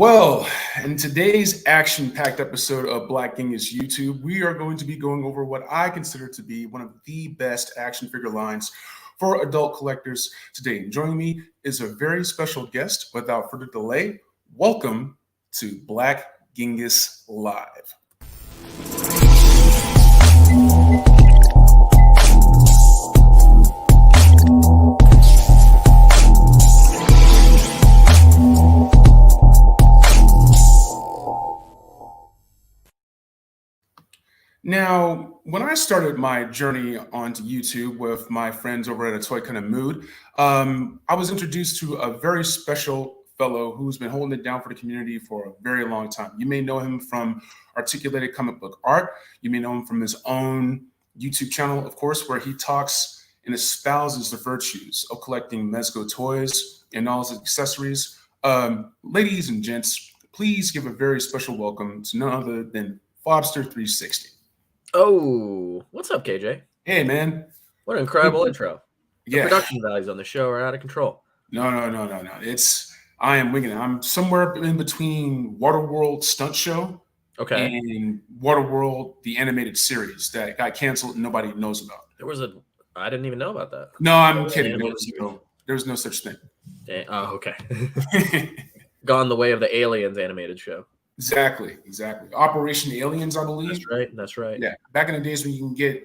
Well, in today's action-packed episode of Black Genghis YouTube, we are going to be going over what I consider to be one of the best action figure lines for adult collectors today. And joining me is a very special guest. Without further delay, welcome to Black Genghis Live. Now, when I started my journey onto YouTube with my friends over at 𝐁𝐥𝐚𝐜𝐤, I was introduced to a very special fellow who's been holding it down for the community for a very long time. You may know him from articulated comic book art. You may know him from his own YouTube channel, of course, where he talks and espouses the virtues of collecting Mezco Toyz and all his accessories. Ladies and gents, please give a very special welcome to none other than Fabster360. Oh, what's up, KJ? Hey, man. What an incredible intro. The Yeah. production values on the show are out of control. No. I am winging it. I'm somewhere in between Waterworld Stunt Show and Waterworld, the animated series that got canceled and nobody knows about. I didn't even know about that. No, I'm kidding. There was no such thing. Oh, okay. Gone the way of the Aliens animated show. Exactly. Operation Aliens, I believe. That's right. Yeah, back in the days when you can get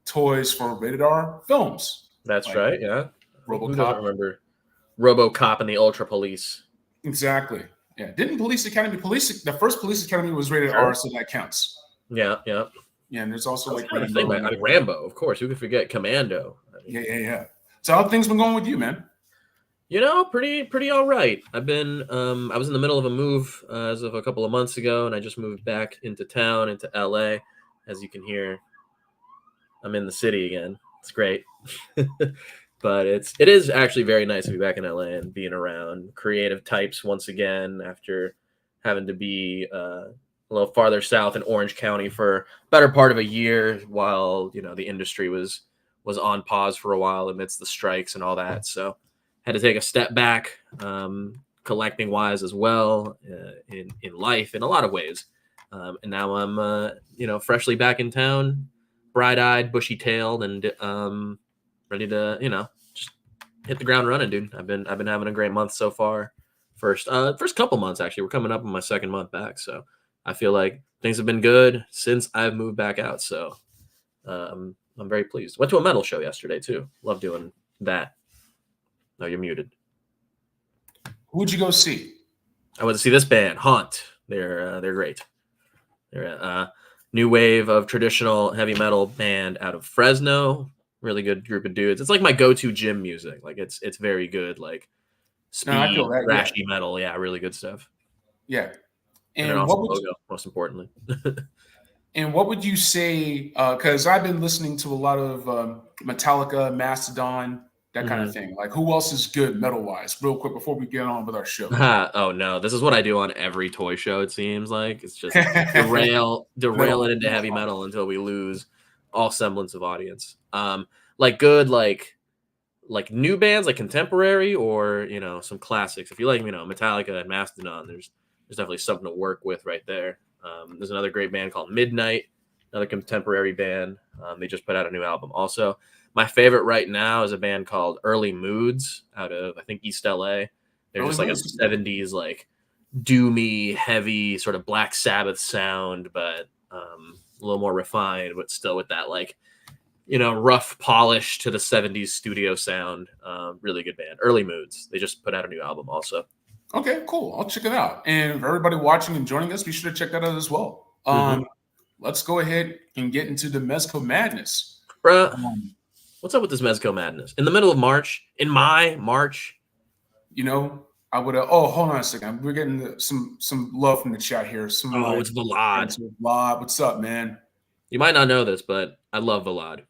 toys for rated R films. That's like, right, yeah. RoboCop. Who doesn't remember RoboCop and the Ultra Police? Exactly. Yeah. Didn't the first Police Academy was rated R, so that counts. Yeah. Yeah, and there's also Rambo, of course. Who could forget Commando? Yeah. So how things been going with you, man? You know, pretty all right. I've been I was in the middle of a move as of a couple of months ago, and I just moved back into town, into LA. As you can hear, I'm in the city again. It's great. But it is actually very nice to be back in LA and being around creative types once again after having to be a little farther south in Orange County for a better part of a year while, the industry was on pause for a while amidst the strikes and all that. So had to take a step back, collecting wise as well, in life in a lot of ways. And now I'm, freshly back in town, bright-eyed, bushy-tailed, and ready to, just hit the ground running, dude. I've been having a great month so far. First couple months, actually. We're coming up on my second month back, so I feel like things have been good since I've moved back out. So I'm very pleased. Went to a metal show yesterday too. Love doing that. No, you're muted. Who'd you go see? I went to see this band, Haunt. They're great. They're a new wave of traditional heavy metal band out of Fresno. Really good group of dudes. It's like my go-to gym music. Like it's very good. Like speed, thrashy metal. Yeah, really good stuff. Yeah, and awesome logo, most importantly. And what would you say? Because I've been listening to a lot of Metallica, Mastodon. That kind of thing. Like, who else is good metal-wise? Real quick before we get on with our show. Oh no, this is what I do on every toy show. It seems like it's just derail it into heavy metal until we lose all semblance of audience. Like good, like new bands, like contemporary, or some classics. If you like, Metallica and Mastodon, there's definitely something to work with right there. There's another great band called Midnight, another contemporary band. They just put out a new album also. My favorite right now is a band called Early Moods out of, I think, East LA. They're just like a 70s, like doomy, heavy sort of Black Sabbath sound, but a little more refined, but still with that like, rough polish to the 70s studio sound. Really good band. Early Moods. They just put out a new album also. Okay, cool. I'll check it out. And for everybody watching and joining us, be sure to check that out as well. Let's go ahead and get into the Mezco madness. Bruh. What's up with this Mezco madness? In the middle of March, in March. I would have. Oh, hold on a second. We're getting some love from the chat here. It's Vlad. Vlad, what's up, man? You might not know this, but I love Vlad.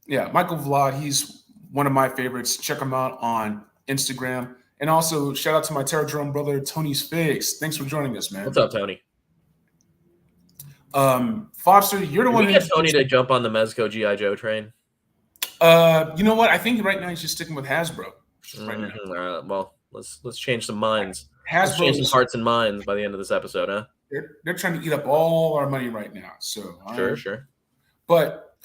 Yeah, Michael Vlad. He's one of my favorites. Check him out on Instagram. And also, shout out to my Terror Drone brother, Tony's Figs. Thanks for joining us, man. What's up, Tony? Fabster, you're the one. Can we get Tony to jump on the Mezco 𝐤𝐤 train? You know what? I think right now he's just sticking with Hasbro. Right now. Well, Let's change some minds. Let's Hasbro, change some hearts and minds by the end of this episode, huh? they're trying to eat up all our money right now. So Sure. But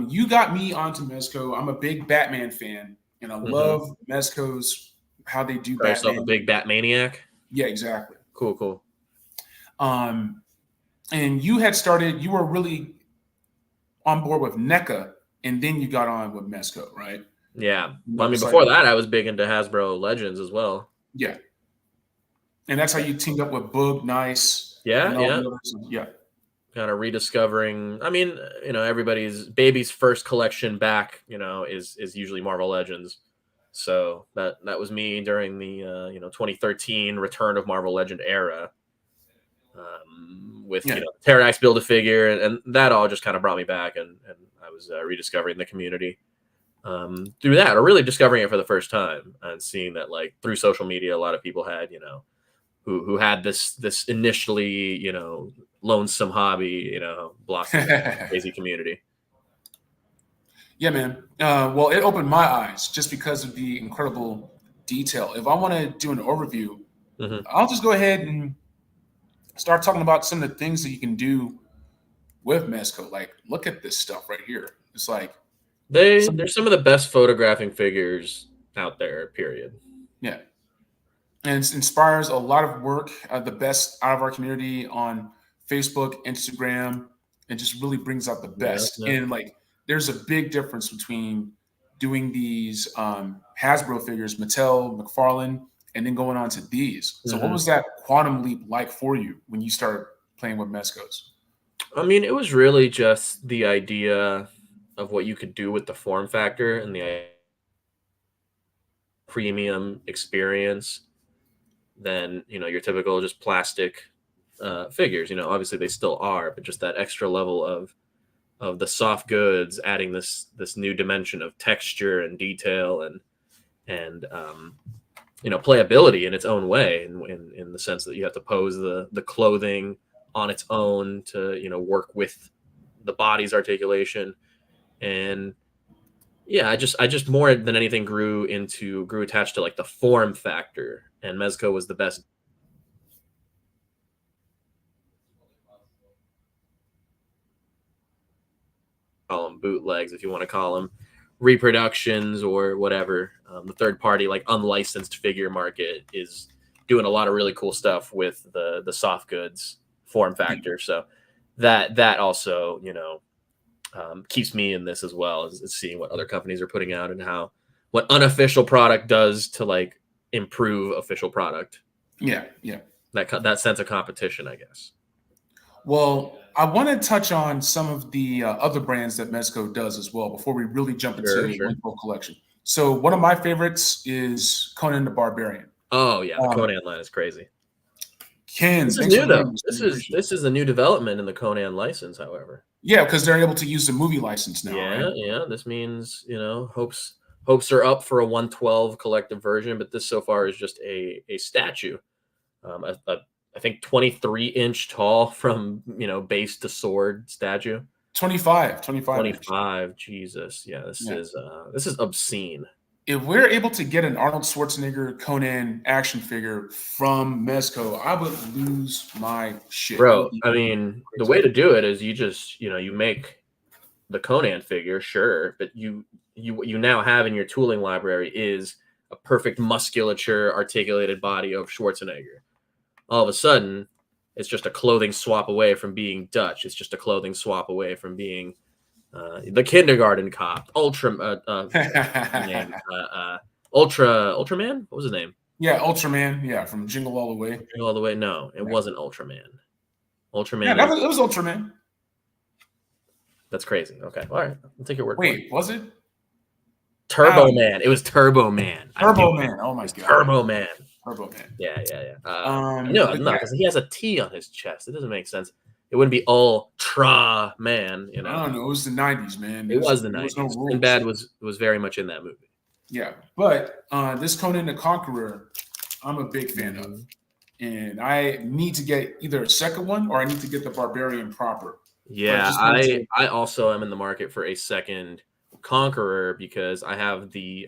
you got me onto Mezco. I'm a big Batman fan, and I love Mezco's how they do Call yourself Batman. a big Batmaniac? Yeah, exactly. Cool. And you were really on board with NECA, and then you got on with Mezco, right? Yeah. Well, I mean, before that, I was big into Hasbro Legends as well. Yeah. And that's how you teamed up with Boog, Nice. Yeah. Yeah. Kind of rediscovering. I mean, everybody's baby's first collection back, is usually Marvel Legends. So that was me during the 2013 Return of Marvel Legend era, with Pterodactyl Build-A-Figure, and that all just kind of brought me back, and I was rediscovering the community through that, or really discovering it for the first time, and seeing that like through social media, a lot of people had who had this initially lonesome hobby blossom crazy community. Yeah, man. Well, it opened my eyes just because of the incredible detail. If I want to do an overview, I'll just go ahead and start talking about some of the things that you can do with Mezco. Like, look at this stuff right here. It's like they're some of the best photographing figures out there, period. Yeah. And it inspires a lot of work, the best out of our community on Facebook, Instagram, and just really brings out the best. Yeah. And like, there's a big difference between doing these Hasbro figures, Mattel, McFarlane, and then going on to these. So what was that quantum leap like for you when you started playing with Mezcos? I mean, it was really just the idea of what you could do with the form factor and the premium experience than your typical just plastic figures. Obviously they still are, but just that extra level of the soft goods, adding this new dimension of texture and detail and playability in its own way, in the sense that you have to pose the clothing on its own to work with the body's articulation. And yeah, I just more than anything grew attached to like the form factor, and Mezco was the best. Call them bootlegs, if you want to call them reproductions or whatever. The third party, like unlicensed figure market, is doing a lot of really cool stuff with the soft goods form factor. So that also keeps me in this as well, as seeing what other companies are putting out and what unofficial product does to like improve official product. Yeah. That sense of competition, I guess. Well, I want to touch on some of the other brands that Mezco does as well before we really jump into the full collection. So one of my favorites is Conan the Barbarian. Oh yeah, the Conan line is crazy. Ken, this is new though. This is a new development in the Conan license, however. Yeah, because they're able to use the movie license now. Right? Yeah. This means hopes are up for a 112 collective version, but this so far is just a statue. I think 23-inch tall from base to sword statue. 25. Jesus, yeah, this is obscene. If we're able to get an Arnold Schwarzenegger Conan action figure from Mezco, I would lose my shit, bro. I mean, the way to do it is you just you make the Conan figure, sure, but you now have in your tooling library is a perfect musculature, articulated body of Schwarzenegger. All of a sudden, it's just a clothing swap away from being Dutch. It's just a clothing swap away from being the kindergarten cop, Ultraman. What was his name? Yeah, Ultraman. Yeah, from Jingle All the Way. Jingle All the Way. No, it wasn't Ultraman. Ultraman. Yeah, it was Ultraman. That's crazy. Okay, all right. I'll take your word. Wait, was it? Turbo Man. It was Turbo Man. Turbo Man. Oh my god. Turbo Man. Turbo Man. Yeah. No, because he has a T on his chest. It doesn't make sense. It wouldn't be Ultra Man, I don't know. It was the 90s, man. It was the 90s. Sinbad was very much in that movie. Yeah, but this Conan the Conqueror, I'm a big fan of. And I need to get either a second one or I need to get the Barbarian proper. Yeah, I also am in the market for a second Conqueror because I have the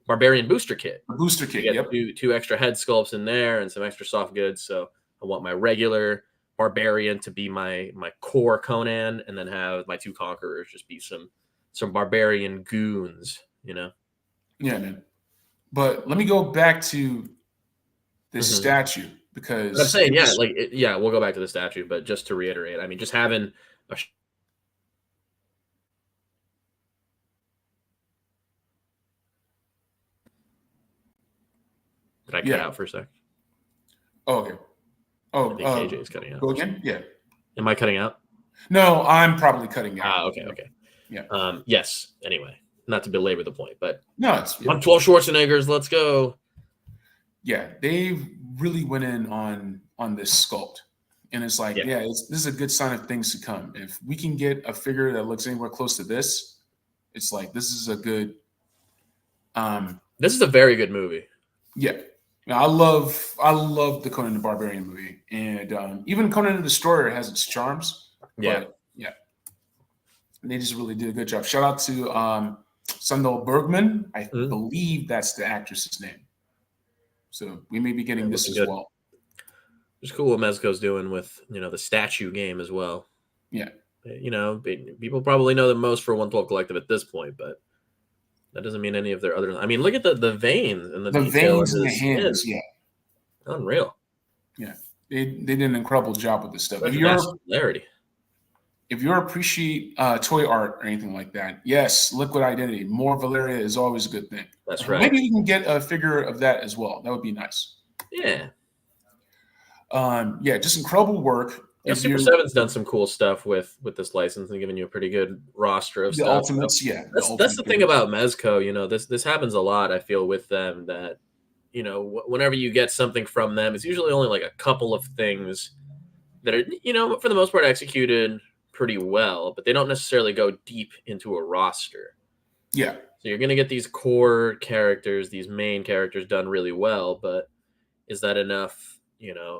Barbarian booster kit. A booster kit, You yep. get two extra head sculpts in there and some extra soft goods. So I want my regular Barbarian to be my core Conan, and then have my two Conquerors just be some Barbarian goons, you know? Yeah, man. But let me go back to this statue, because But I'm saying, yeah, we'll go back to the statue, but just to reiterate, I mean, just having a Did I cut out for a sec? Oh, okay. Oh, I think KJ is cutting out. Go again? Yeah. Am I cutting out? No, I'm probably cutting out. Okay. Yeah. Yes. Anyway, not to belabor the point, but no, it's 112 Schwarzeneggers. Let's go. Yeah, they really went in on this sculpt, and it's like, this is a good sign of things to come. If we can get a figure that looks anywhere close to this, it's like this is a good. This is a very good movie. Yeah. I love the Conan the Barbarian movie, and even Conan the Destroyer has its charms. Yeah, but yeah, they just really did a good job. Shout out to Sandal Bergman. I believe that's the actress's name. So we may be getting this as well. It's cool what Mezco's doing with the statue game as well. Yeah, people probably know the most for 112 Collective at this point, but that doesn't mean any of their other. I mean, look at the veins and the veins in the hands. Skin. Yeah, unreal. Yeah, they did an incredible job with this stuff. If you appreciate toy art or anything like that, yes, Liquid Identity, more Valeria is always a good thing. That's right. Maybe you can get a figure of that as well. That would be nice. Yeah. Just incredible work. Super 7's done some cool stuff with this license and given you a pretty good roster of stuff. Ultimates, that's the thing about Mezco. This happens a lot. I feel with them that whenever you get something from them, it's usually only like a couple of things that are for the most part executed pretty well, but they don't necessarily go deep into a roster. Yeah. So you're gonna get these core characters, these main characters done really well, but is that enough?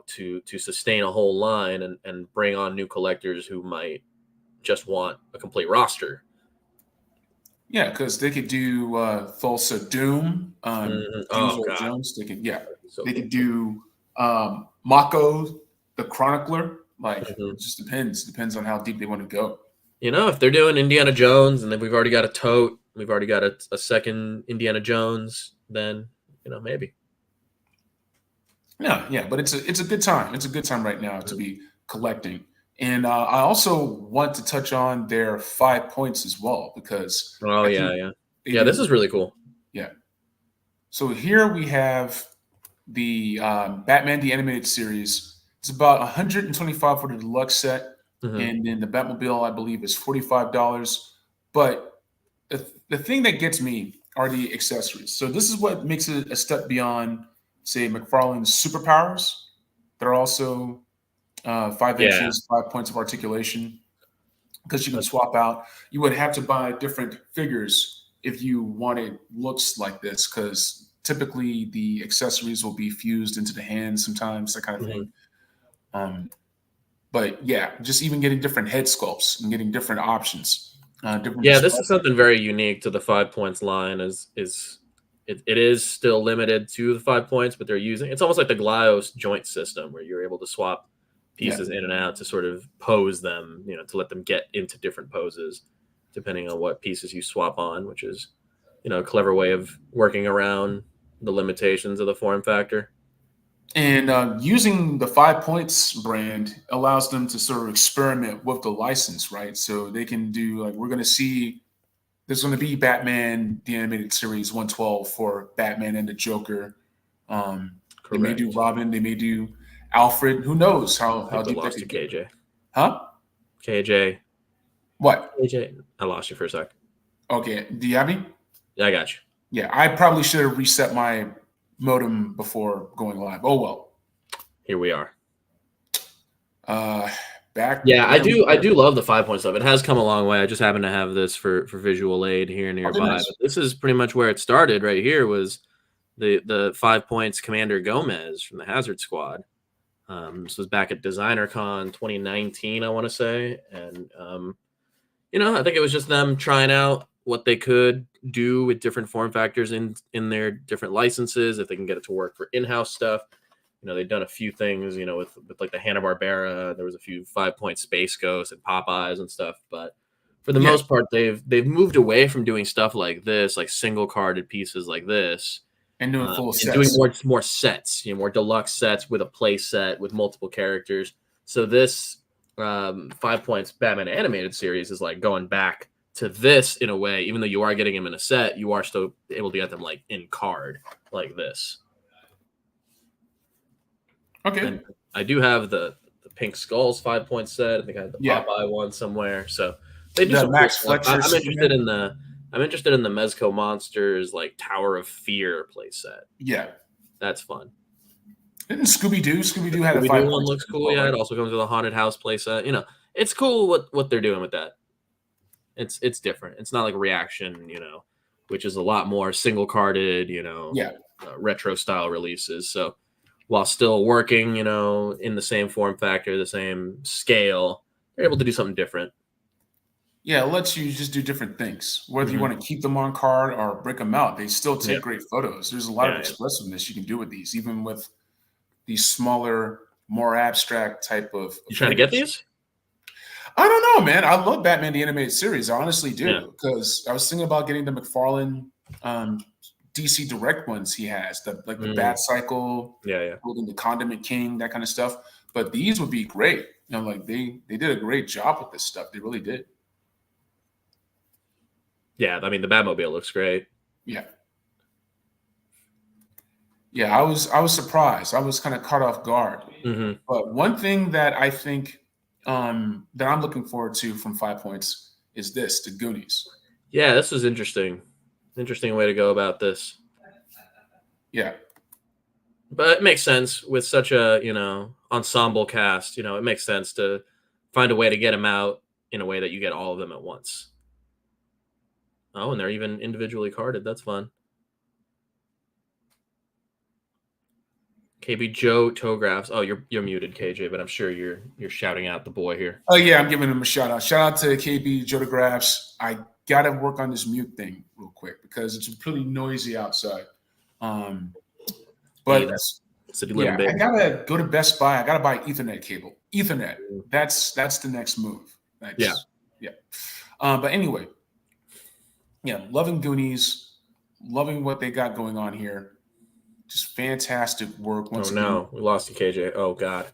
To sustain a whole line and bring on new collectors who might just want a complete roster. Yeah, because they could do Thulsa Doom, Jones. They could, they could do Mako the Chronicler. Like it just depends on how deep they want to go. If they're doing Indiana Jones and then we've already got a tote, we've already got a second Indiana Jones, then maybe. Yeah, but it's a good time. It's a good time right now to be collecting. And I also want to touch on their 5 points as well, because this is really cool. Yeah. So here we have the Batman the Animated Series. It's about $125 for the deluxe set, and then the Batmobile, I believe, is $45. But the thing that gets me are the accessories. So this is what makes it a step beyond, say, McFarlane's superpowers. They're also 5 inches, 5 points of articulation, because you can swap out. You would have to buy different figures if you wanted looks like this, because typically the accessories will be fused into the hands sometimes, that kind of thing. But yeah, just even getting different head sculpts and getting different options. This is something very unique to the 5 points line. It is still limited to the 5 points, but they're using it's almost like the Glios joint system where you're able to swap pieces in and out to sort of pose them, to let them get into different poses depending on what pieces you swap on, which is, a clever way of working around the limitations of the form factor. And using the 5 points brand allows them to sort of experiment with the license, right? So they can do, like, we're going to see, there's going to be Batman, the Animated Series 112 for Batman and the Joker. They may do Robin. They may do Alfred. Who knows how deep lost they to KJ. Huh? KJ. What? KJ. I lost you for a sec. Okay. Do you have me? Yeah, I got you. Yeah, I probably should have reset my modem before going live. Oh, well. Here we are. Back. Yeah, I do love the 5 point stuff. It has come a long way. I just happen to have this for visual aid here nearby. Nice. But this is pretty much where it started right here was the 5 points Commander Gomez from the Hazard Squad. This was back at DesignerCon 2019, I want to say. And, I think it was just them trying out what they could do with different form factors in their different licenses, if they can get it to work for in-house stuff. You know, they've done a few things, you know, with like the Hanna-Barbera. There was a few 5-point Space Ghost and Popeyes and stuff, but for the most part, they've moved away from doing stuff like this, like single carded pieces like this, and doing full and sets. doing more sets, you know, more deluxe sets with a play set with multiple characters. So this 5 points Batman animated series is like going back to this in a way. Even though you are getting them in a set, you are still able to get them like in card like this. Okay. And I do have the Pink Skulls 5-point set. I think I have the Popeye one somewhere. So they do some Max cool Fletcher. I'm interested in the Mezco Monsters like Tower of Fear play set. Yeah, that's fun. Didn't Scooby-Doo? Scooby-Doo had a 5 one looks cool. Yeah, it also comes with a haunted house play set. You know, it's cool what they're doing with that. It's different. It's not like Reaction, you know, which is a lot more single carded, you know, retro style releases. So while still working, you know, in the same form factor, the same scale, they're able to do something different. Yeah, it lets you just do different things. Whether you want to keep them on card or break them out, they still take great photos. There's a lot of expressiveness you can do with these, even with these smaller, more abstract type of. You trying to get these? I don't know, man. I love Batman the Animated Series. I honestly do, because I was thinking about getting the McFarlane DC Direct ones he has, the Bat Cycle, building the Condiment King, that kind of stuff. But these would be great. You know, like they did a great job with this stuff. They really did. Yeah, I mean the Batmobile looks great. Yeah. Yeah, I was surprised. I was kind of caught off guard. But one thing that I think that I'm looking forward to from 5 points is the Goonies. Yeah, this was interesting. Interesting way to go about this. Yeah. But it makes sense with such a, you know, ensemble cast. You know, it makes sense to find a way to get them out in a way that you get all of them at once. Oh, and they're even individually carded. That's fun. KB Joe Tographs. Oh, you're muted, KJ, but I'm sure you're shouting out the boy here. Oh yeah, I'm giving him a shout out. Shout out to KB Joe Tographs. I gotta work on this mute thing real quick because it's pretty noisy outside. But yeah, I gotta go to Best Buy. I gotta buy Ethernet cable. Ethernet. That's the next move. Yeah. But anyway, yeah, loving Goonies, loving what they got going on here. Just fantastic work. Once again. No, we lost you, KJ. Oh God.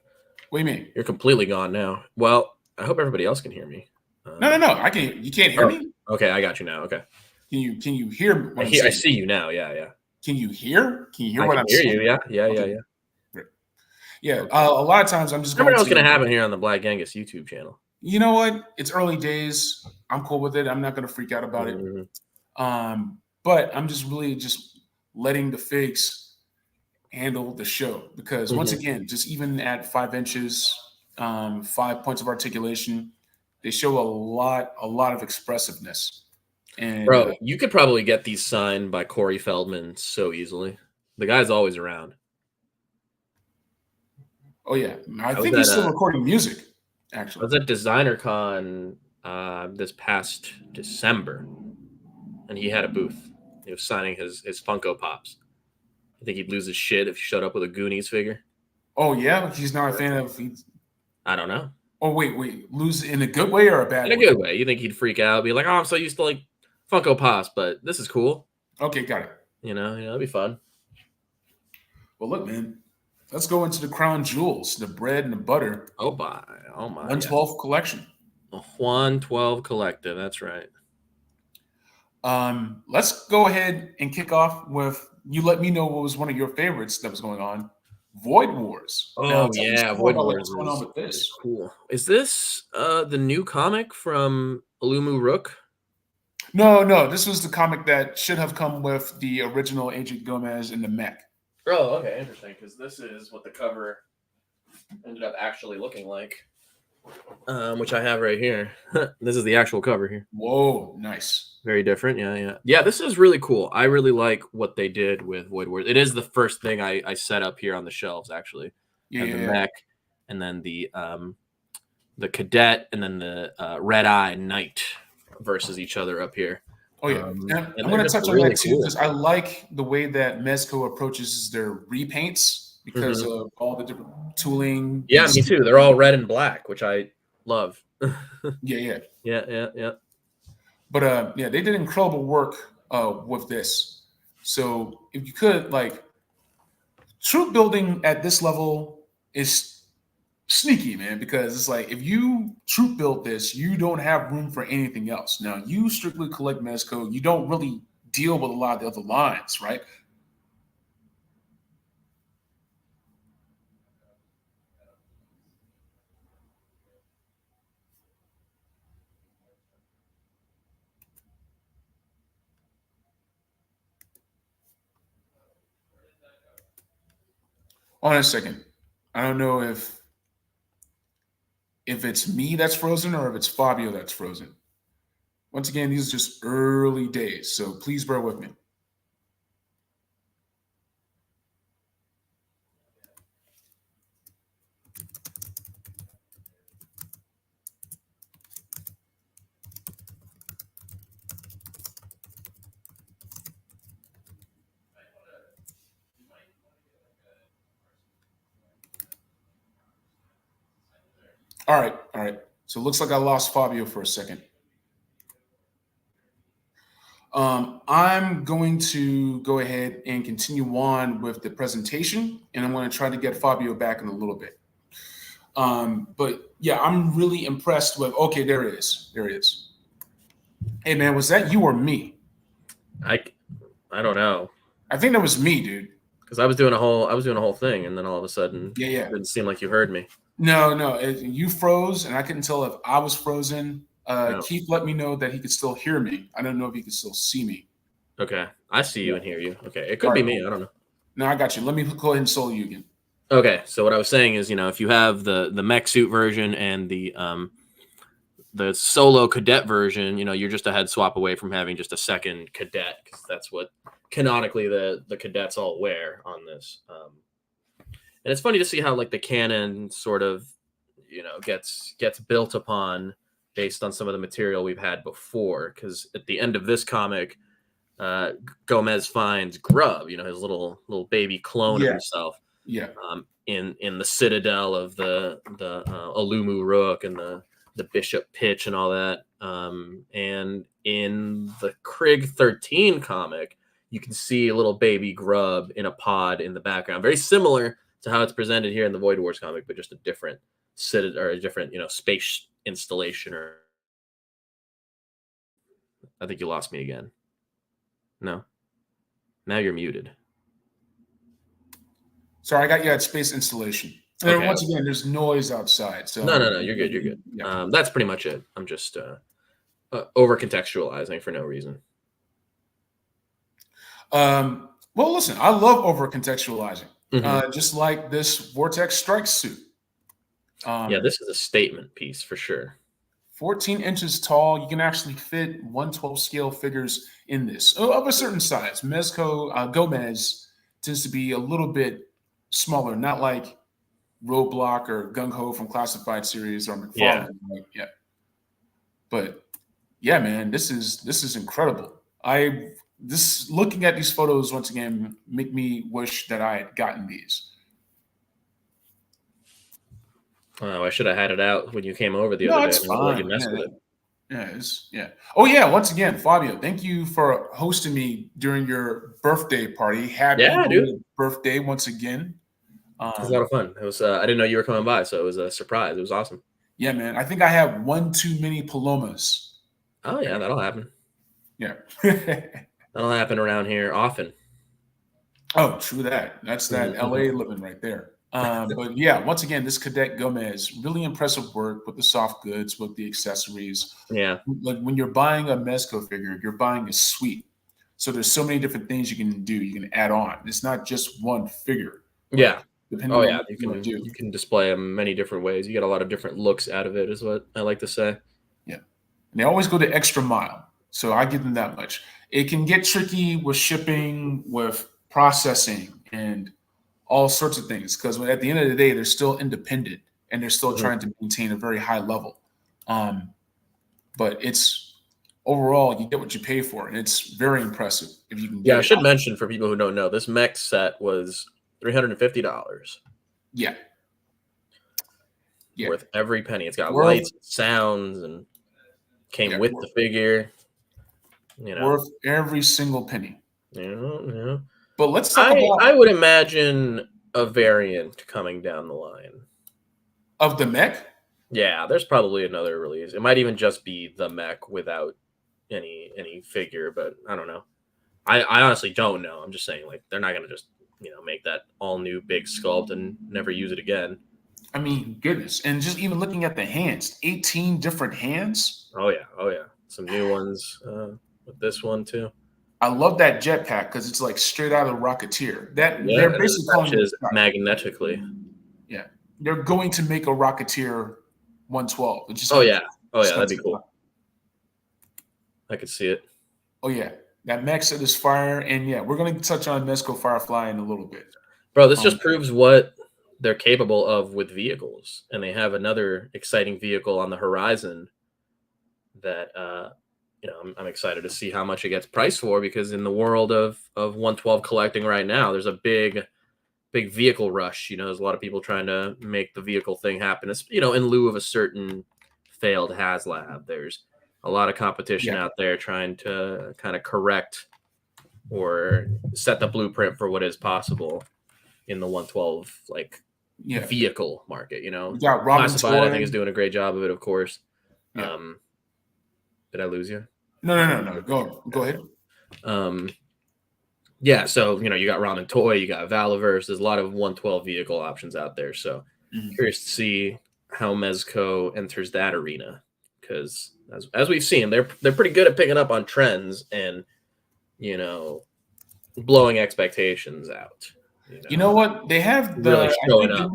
What do you mean? You're completely gone now. Well, I hope everybody else can hear me. No. I can. You can't hear me. Okay, I got you now. Okay. Can you hear? I see you now. Yeah. Can you hear? Can you hear what I'm saying? You. Yeah. Great. Yeah. A lot of times I'm just. Remember what's going to happen here on the Black Genghis YouTube channel. You know what? It's early days. I'm cool with it. I'm not going to freak out about it. But I'm just really letting the figs handle the show, because once again, just even at 5 inches, 5 points of articulation, they show a lot of expressiveness. And bro, you could probably get these signed by Corey Feldman so easily. The guy's always around. Oh yeah, I think he's still recording music. Actually, I was at Designer Con this past December, and he had a booth. He was signing his Funko Pops. I think he'd lose his shit if he showed up with a Goonies figure. Oh yeah, he's not a fan of. I don't know. Oh wait, lose in a good way or a bad way? In a good way. You think he'd freak out, be like, "Oh, I'm so used to like Funko Pops, but this is cool." Okay, got it. You know, that'd be fun. Well, look, man, let's go into the crown jewels, the bread and the butter. Oh my! 112 collection. A 112 collective. That's right. Let's go ahead and kick off with. You let me know what was one of your favorites that was going on. Void Wars. Oh yeah, Void Wars. What's going on with this? Cool. Is this the new comic from Olumu Rook? No. This was the comic that should have come with the original Agent Gomez and the mech. Oh, okay, interesting. Because this is what the cover ended up actually looking like, which I have right here. This is the actual cover here. Whoa, nice. Very different. Yeah. This is really cool. I really like what they did with Void Wars. It is the first thing I set up here on the shelves, actually. The mech, and then the cadet, and then the Red Eye Knight versus each other up here. Oh yeah, and And I'm they're going to just touch on really that too cool. because I like the way that Mezco approaches their repaints because Mhm. of all the different tooling. Yeah, me too. They're all red and black, which I love. Yeah, yeah. Yeah. But yeah, they did incredible work with this. So if you could like troop building at this level is sneaky, man, because it's like if you troop build this, you don't have room for anything else. Now you strictly collect Mezco, you don't really deal with a lot of the other lines, right? On a second. I don't know if it's me that's frozen or if it's Fabio that's frozen. Once again, these are just early days, so please bear with me. All right, all right. So it looks like I lost Fabio for a second. I'm going to go ahead and continue on with the presentation, and I'm going to try to get Fabio back in a little bit. But yeah, I'm really impressed with. Okay, there it is. There it is. Hey man, was that you or me? I don't know, I think that was me, dude. because I was doing a whole thing, and then all of a sudden, Yeah, yeah. it didn't seem like you heard me. No, no, you froze, and I couldn't tell if I was frozen. No. Keith let me know that he could still hear me. I don't know if he could still see me. Okay, I see you Yeah. and hear you. Okay, it All could be right, me. cool. I don't know. No, I got you. Let me go ahead and solo you again. Okay, so what I was saying is, if you have the mech suit version and the solo cadet version, you're just a head swap away from having just a second cadet, because that's what canonically the cadets all wear on this. And it's funny to see how like the canon sort of gets built upon based on some of the material we've had before. Because at the end of this comic, Gomez finds Grub, his little baby clone of Yeah, himself, yeah. in the citadel of the Alumu Rook and the Bishop Pitch and all that. And in the Krieg 13 comic, you can see a little baby Grub in a pod in the background, very similar to how it's presented here in the Void Wars comic, but just a different citadel or a different space installation. Or I think you lost me again. No, now you're muted. Sorry, I got you at space installation. And Okay. once again, there's noise outside. So No, you're good. You're good. Yeah. That's pretty much it. I'm just over contextualizing for no reason. Well, listen, I love over contextualizing. Mhm. Just like this Vortex Strike suit. Yeah, this is a statement piece for sure. 14 inches tall. You can actually fit 1/12 scale figures in this of a certain size. Mezco Gomez tends to be a little bit smaller, not like Roadblock or Gung Ho from Classified series or Yeah. McFarlane. Like, yeah. But yeah, man, this is incredible. Looking at these photos once again make me wish that I had gotten these. Oh, I should have had it out when you came over the other No, day. it's And I'll let you fine. mess Yeah, with it. yeah. Oh yeah, once again, Fabio, thank you for hosting me during your birthday party. Happy Yeah, dude. birthday once again. It was a lot of fun. It was. I didn't know you were coming by, so it was a surprise. It was awesome. Yeah, man. I think I have one too many palomas. Oh yeah, that'll happen. Yeah. That'll happen around here often. Oh, true that. That's that Mhm. LA living right there. But yeah, once again, this Cadet Gomez, really impressive work with the soft goods, with the accessories. Yeah. Like when you're buying a Mezco figure, you're buying a suite. So there's so many different things you can do. You can add on. It's not just one figure. Yeah. Depending Oh on yeah. what You you want to do. can display them many different ways. You get a lot of different looks out of it, is what I like to say. Yeah. And they always go the extra mile. So I give them that much. It can get tricky with shipping, with processing, and all sorts of things because at the end of the day, they're still independent and they're still Mhm. trying to maintain a very high level. But it's overall, you get what you pay for, and it's very impressive if you can get Yeah, I it. should mention for people who don't know, this mech set was $350. Yeah. Yeah. Worth every penny. It's got Worth, lights, sounds, and came yeah, with the figure. You know, worth every single penny. yeah. But let's talk about I would imagine a variant coming down the line of the mech. Yeah, there's probably another release. It might even just be the mech without any figure, but I don't know. I honestly don't know. I'm just saying, like, they're not gonna just make that all new big sculpt and never use it again. I mean, goodness, and just even looking at the hands, 18 different hands. Oh yeah, some new ones with this one too. I love that jetpack because it's like straight out of Rocketeer. That Yeah, they're basically calling it magnetically. Yeah, they're going to make a Rocketeer 112. It's just that'd be cool. I could see it. Oh yeah, that mech set is fire, and yeah, we're going to touch on Mezco Firefly in a little bit. Bro, this just proves what they're capable of with vehicles, and they have another exciting vehicle on the horizon that I'm excited to see how much it gets priced for, because in the world of 112 collecting right now, there's a big vehicle rush. There's a lot of people trying to make the vehicle thing happen. It's, in lieu of a certain failed HasLab. There's a lot of competition out there trying to kind of correct or set the blueprint for what is possible in the 112 vehicle market. Classified, I think, is doing a great job of it, of course. Yeah. Did I lose you? No. Go ahead. Yeah, so you got Ramen Toy, you got Valiverse. There's a lot of 112 vehicle options out there. So curious to see how Mezco enters that arena, because as we've seen, they're pretty good at picking up on trends and blowing expectations out. You know what? They have the really showing up,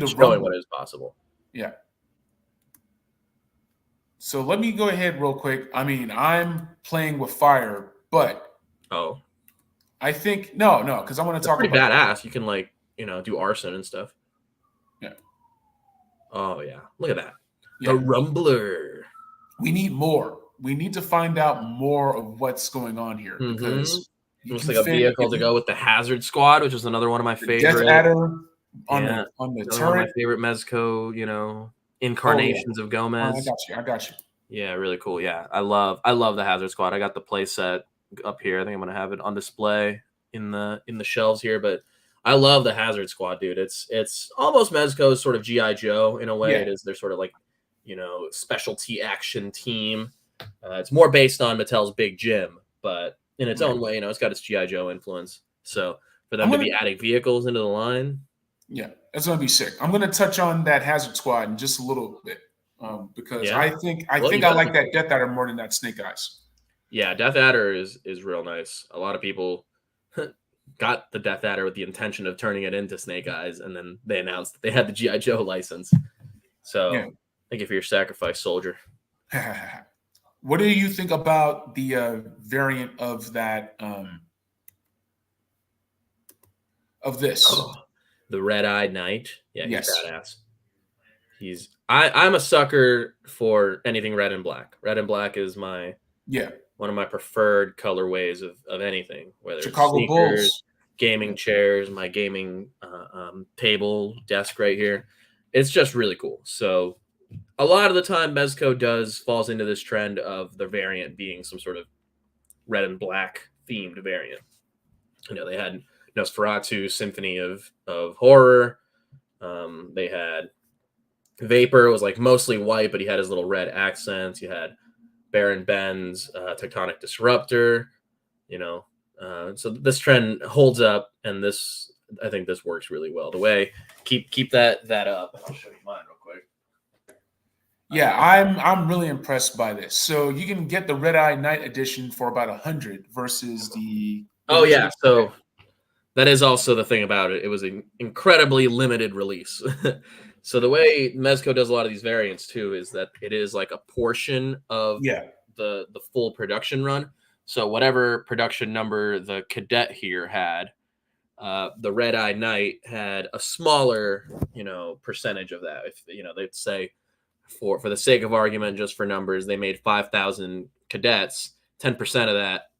showing what is possible. Yeah. So let me go ahead real quick. I mean, I'm playing with fire, but I think no, because I want to talk about badass. You can do arson and stuff. Yeah. Oh yeah, look at that. Yeah. The Rumbler. We need more. We need to find out more of what's going on here, because looks like a vehicle to go with the Hazard Squad, which is another one of my favorite. Death Adder on the turret. One of my favorite Mezco, incarnations of Gomez. I got you. Yeah, really cool. Yeah, I love the Hazard Squad. I got the play set up here. I think I'm gonna have it on display in the shelves here. But I love the Hazard Squad, dude. It's almost Mezco's sort of G.I. Joe in a way. Yeah. It is. They're sort of like specialty action team. It's more based on Mattel's Big Jim, but in its own way, it's got its G.I. Joe influence. So for them to be adding vehicles into the line, yeah, that's gonna be sick. I'm gonna touch on that Hazard Squad in just a little bit, because I think I like that Death Adder more than that Snake Eyes. Yeah, Death Adder is real nice. A lot of people got the Death Adder with the intention of turning it into Snake Eyes, and then they announced that they had the G.I. Joe license. So thank you for your sacrifice, soldier. What do you think about the variant of that of this? Oh, the Red-Eyed Knight? Yeah, he's badass. I'm a sucker for anything red and black. Red and black is one of my preferred colorways of anything, whether Chicago it's sneakers, Bulls, gaming chairs, my gaming table, desk right here. It's just really cool. So a lot of the time, Mezco falls into this trend of the variant being some sort of red and black themed variant. They had Nosferatu, Symphony of Horror. They had Vapor, was like mostly white, but he had his little red accents. You had Baron Ben's Tectonic Disruptor. So this trend holds up, and I think this works really well. The way keep that up. I'll show you mine real quick. Yeah, I'm really impressed by this. So you can get the Red-Eyed Knight edition for about $100 versus the. Oh yeah, so that is also the thing about it. It was an incredibly limited release. So the way Mezco does a lot of these variants too is that it is like a portion of the full production run. So whatever production number the Cadet here had, the Red-Eyed Knight had a smaller, percentage of that. If they'd say, for the sake of argument, just for numbers, they made 5,000 cadets, 10% of that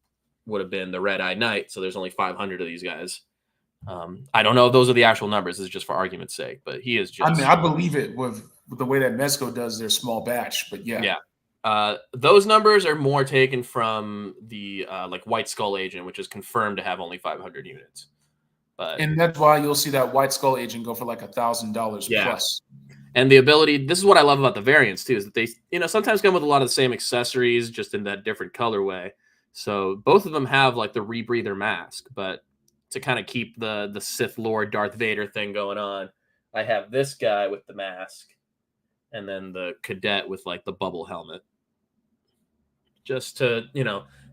would have been the red-eyed knight. So there's only 500 of these guys. I don't know if those are the actual numbers. This is just for argument's sake, but he is just. I mean, I believe it with the way that Mezco does their small batch, but yeah. Yeah. Those numbers are more taken from the like White Skull agent, which is confirmed to have only 500 units. And that's why you'll see that White Skull agent go for like $1,000 plus. And the ability, this is what I love about the variants too, is that they, sometimes come with a lot of the same accessories, just in that different colorway. So both of them have like the rebreather mask, but to kind of keep the Sith Lord Darth Vader thing going on, I have this guy with the mask, and then the cadet with like the bubble helmet, just to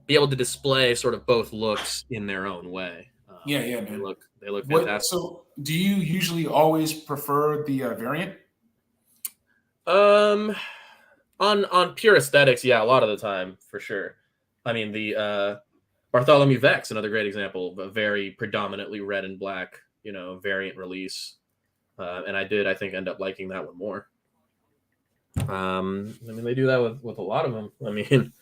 be able to display sort of both looks in their own way. Yeah, man. They look fantastic. So, do you usually always prefer the variant? On pure aesthetics, yeah, a lot of the time for sure. I mean, the Bartholomew Vex, another great example of a very predominantly red and black, variant release. And I think end up liking that one more. I mean, they do that with a lot of them. I mean,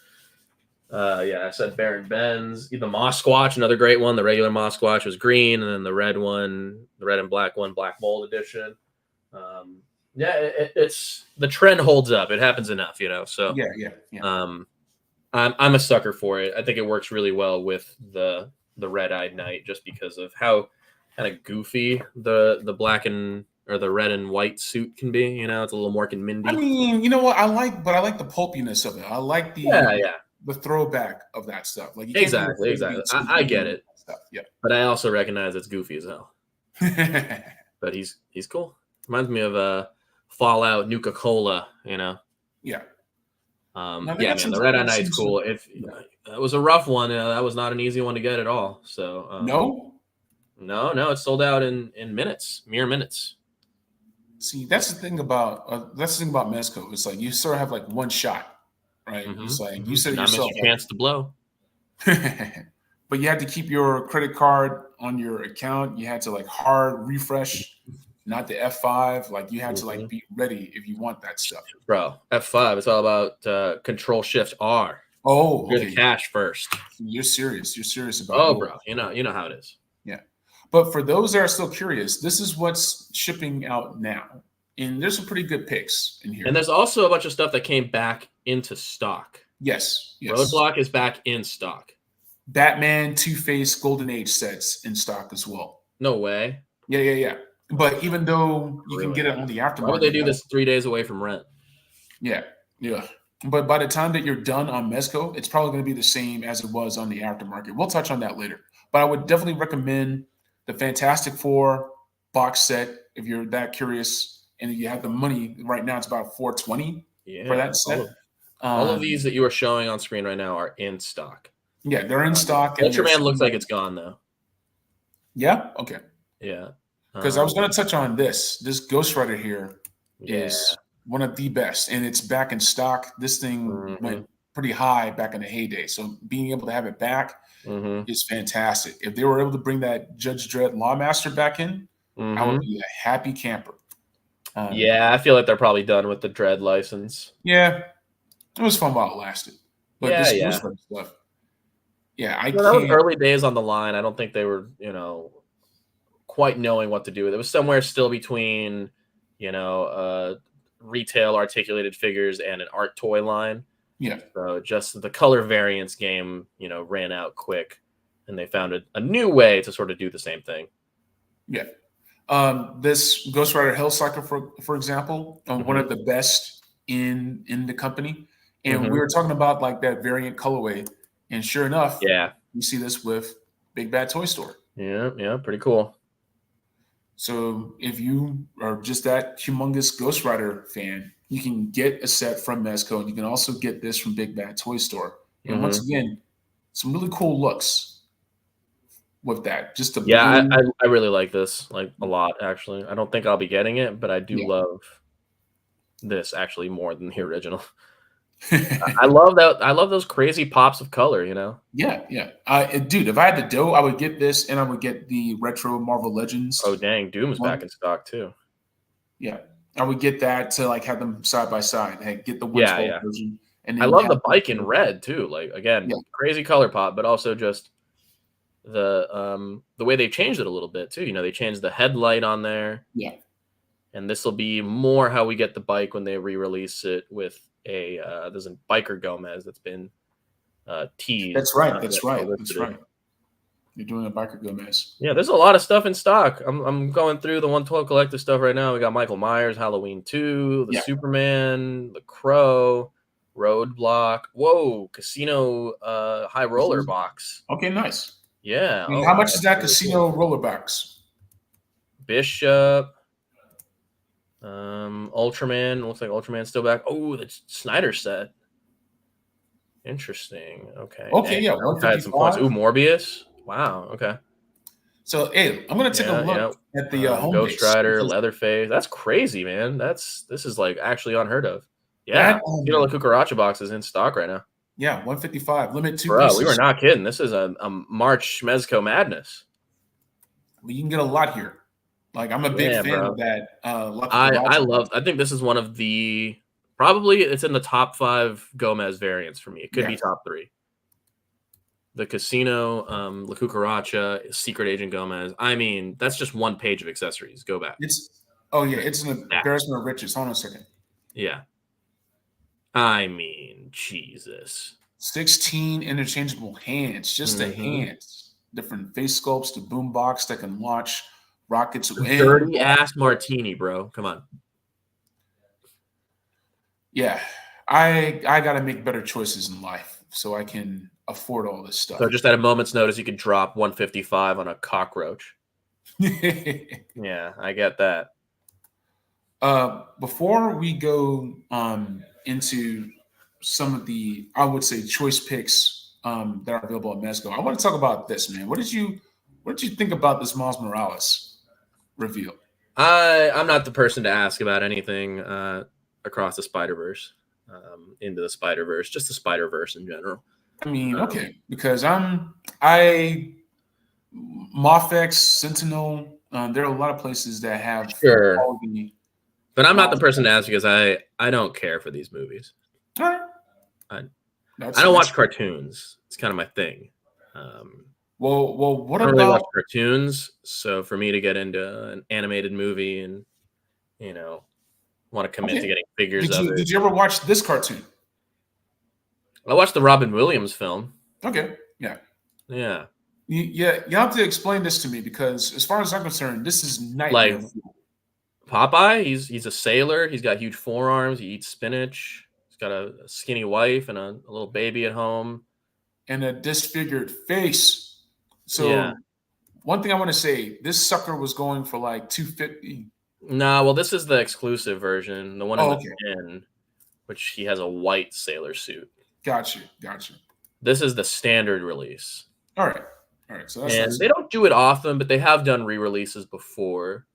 I said Baron Benz, the Mosquatch, another great one. The regular Mosquatch was green, and then the red one, the red and black one, Black Mold edition. It's the trend holds up. It happens enough, So yeah. I'm a sucker for it. I think it works really well with the red-eyed knight, just because of how kind of goofy the black or the red and white suit can be. It's a little more Mindy. I mean, you know what? I like the pulpiness of it. I like the throwback of that stuff. Like exactly. I get it. Stuff. Yeah, but I also recognize it's goofy as hell. But he's cool. Reminds me of Fallout Nuka-Cola. Yeah. Man, the red-eyed knight's cool. If that was a rough one, that was not an easy one to get at all. So no, it sold out in mere minutes. See, that's the thing about Mezco. It's like you sort of have like one shot, right? Mm-hmm. It's like you said yourself, not miss your chance to blow. But you had to keep your credit card on your account. You had to like hard refresh, not the F5. Like you had to like be ready if you want that stuff. Bro, F5. It's all about Control-Shift-R. Oh, you're the cash first. You're serious. You're serious about. Oh, bro, you know how it is. Yeah. But for those that are still curious, this is what's shipping out now. And there's some pretty good picks in here. And there's also a bunch of stuff that came back into stock. Yes. Roadblock is back in stock. Batman, Two-Face, Golden Age sets in stock as well. No way. Yeah. But even though you can get it on the aftermarket. Why would they do this 3 days away from rent? Yeah. But by the time that you're done on Mezco, it's probably going to be the same as it was on the aftermarket. We'll touch on that later. But I would definitely recommend the Fantastic Four box set if you're that curious, and if you have the money. Right now, it's about $420 for that set. All of these that you are showing on screen right now are in stock. Yeah, they're in stock. Ultraman looks like it's gone though. Yeah. Okay. Yeah. Because I was going to touch on this. This Ghost Rider here is one of the best, and it's back in stock. This thing went pretty high back in the heyday, so being able to have it back is fantastic. If they were able to bring that Judge Dredd Lawmaster back in, I would be a happy camper. I feel like they're probably done with the Dredd license. Yeah, it was fun while it lasted. But this Ghost Rider stuff, that was early days on the line. I don't think they were, quite knowing what to do with it. It was somewhere still between, retail articulated figures and an art toy line. Yeah. So just the color variance game, ran out quick, and they found a new way to sort of do the same thing. Yeah. This Ghost Rider Hellcycle, for example, one of the best in the company. And we were talking about like that variant colorway. And sure enough, you see this with Big Bad Toy Store. Yeah, pretty cool. So if you are just that humongous Ghost Rider fan, you can get a set from Mezco, and you can also get this from Big Bad Toy Store. And once again, some really cool looks with that. Just I really like this like a lot, actually. I don't think I'll be getting it, but I do love this actually more than the original. I love that. I love those crazy pops of color, Yeah. Dude, if I had the dough, I would get this, and I would get the retro Marvel Legends. Oh dang, Doom's back in stock too. Yeah, I would get that to like have them side by side. Hey, get the 112 version, And I then you love have the bike in red too. Like again, yeah, crazy color pop, but also just the way they changed it a little bit too. You know, they changed the headlight on there, yeah. and this will be more how we get the bike when they re-release it with a there's a biker Gomez that's been teased, That's but right. not yet That's right. That's solicited. right. You're doing a biker Gomez. Yeah, there's a lot of stuff in stock. I'm going through the 112 collector stuff right now. We got Michael Myers, Halloween 2, the Yeah. Superman, the Crow, Roadblock. Whoa, Casino High Roller box. Okay, nice. Yeah. And how Oh, much is that's that really cool. casino roller box? Bishop. Ultraman. Looks like Ultraman's still back. Oh, the Snyder set. Interesting. Okay. Okay, Dang, yeah, I wish I had some points. 155. Ooh, Morbius. Wow. Okay. So, hey, I'm gonna take a Yeah, look yeah. at the home Ghost base Rider, because Leatherface. That's crazy, man. This is like actually unheard of. Yeah, that you know the Cucaracha box is in stock right now, yeah, 155, limit two bro. We were pieces. not kidding. This is a March Mezco madness. You can get a lot here. Like I'm a big Yeah, fan bro. of that La I Cucaracha love. box. I think this is one of the probably it's in the top 5 Gomez variants for me. It could Yeah, be top 3. The Casino, La Cucaracha, Secret Agent Gomez. I mean, that's just one page of accessories. Go back. it's it's an Yeah. embarrassment of riches. Hold on a second. Yeah. I mean, Jesus. 16 interchangeable hands, just the Mhm. hands. Different face sculpts, the boombox that can launch rockets and Dirty ass martini, bro. Come on. yeah. I gotta make better choices in life so I can afford all this So stuff. just at a moment's notice, you could drop 155 on a cockroach. Yeah, I get that. Before we go into some of the, I would say, choice picks that are available at Mezco, I want to talk about this, man. What did you think about this Miles Morales reveal? I'm not the person to ask about anything across the Spider-Verse, into the Spider-Verse, just the Spider-Verse in general. I mean, okay, because I Mofex, Sentinel, there are a lot of places that have Sure, quality. but I'm not the person to ask because I don't care for these movies. All right. I That's I don't that's watch cartoons. It's kind of my thing. what I don't really about watch cartoons, so for me to get into an animated movie and you know want to commit to okay? getting figures of it. Did you ever watch this cartoon? I watched the Robin Williams film. Okay, yeah. Yeah, You have to explain this to me because, as far as I'm concerned, this is like nightmare fuel. Popeye. He's a sailor. He's got huge forearms. He eats spinach. He's got a skinny wife and a little baby at home. And a disfigured face. Yeah. So, one thing I want to say, this sucker was going for like 250. Nah, well, this is the exclusive version, the one in Oh, the okay, bin, which he has a white sailor suit. got you. This is the standard release. All right. So that's And nice. they don't do it often, but they have done re-releases before.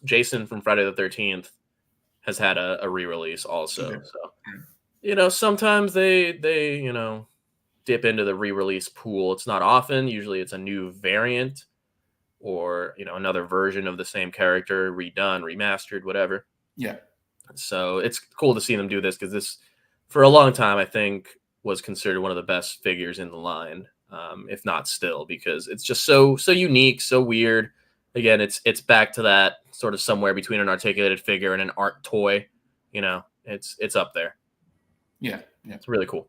Jason from Friday the 13th has had a re-release also. Okay. So, sometimes they dip into the re-release pool. It's not often. Usually it's a new variant or, another version of the same character, redone, remastered, whatever. Yeah. So it's cool to see them do this because this, for a long time, I think was considered one of the best figures in the line. If not still, because it's just so unique, so weird. Again, it's back to that sort of somewhere between an articulated figure and an art toy. It's up there. Yeah. It's really cool.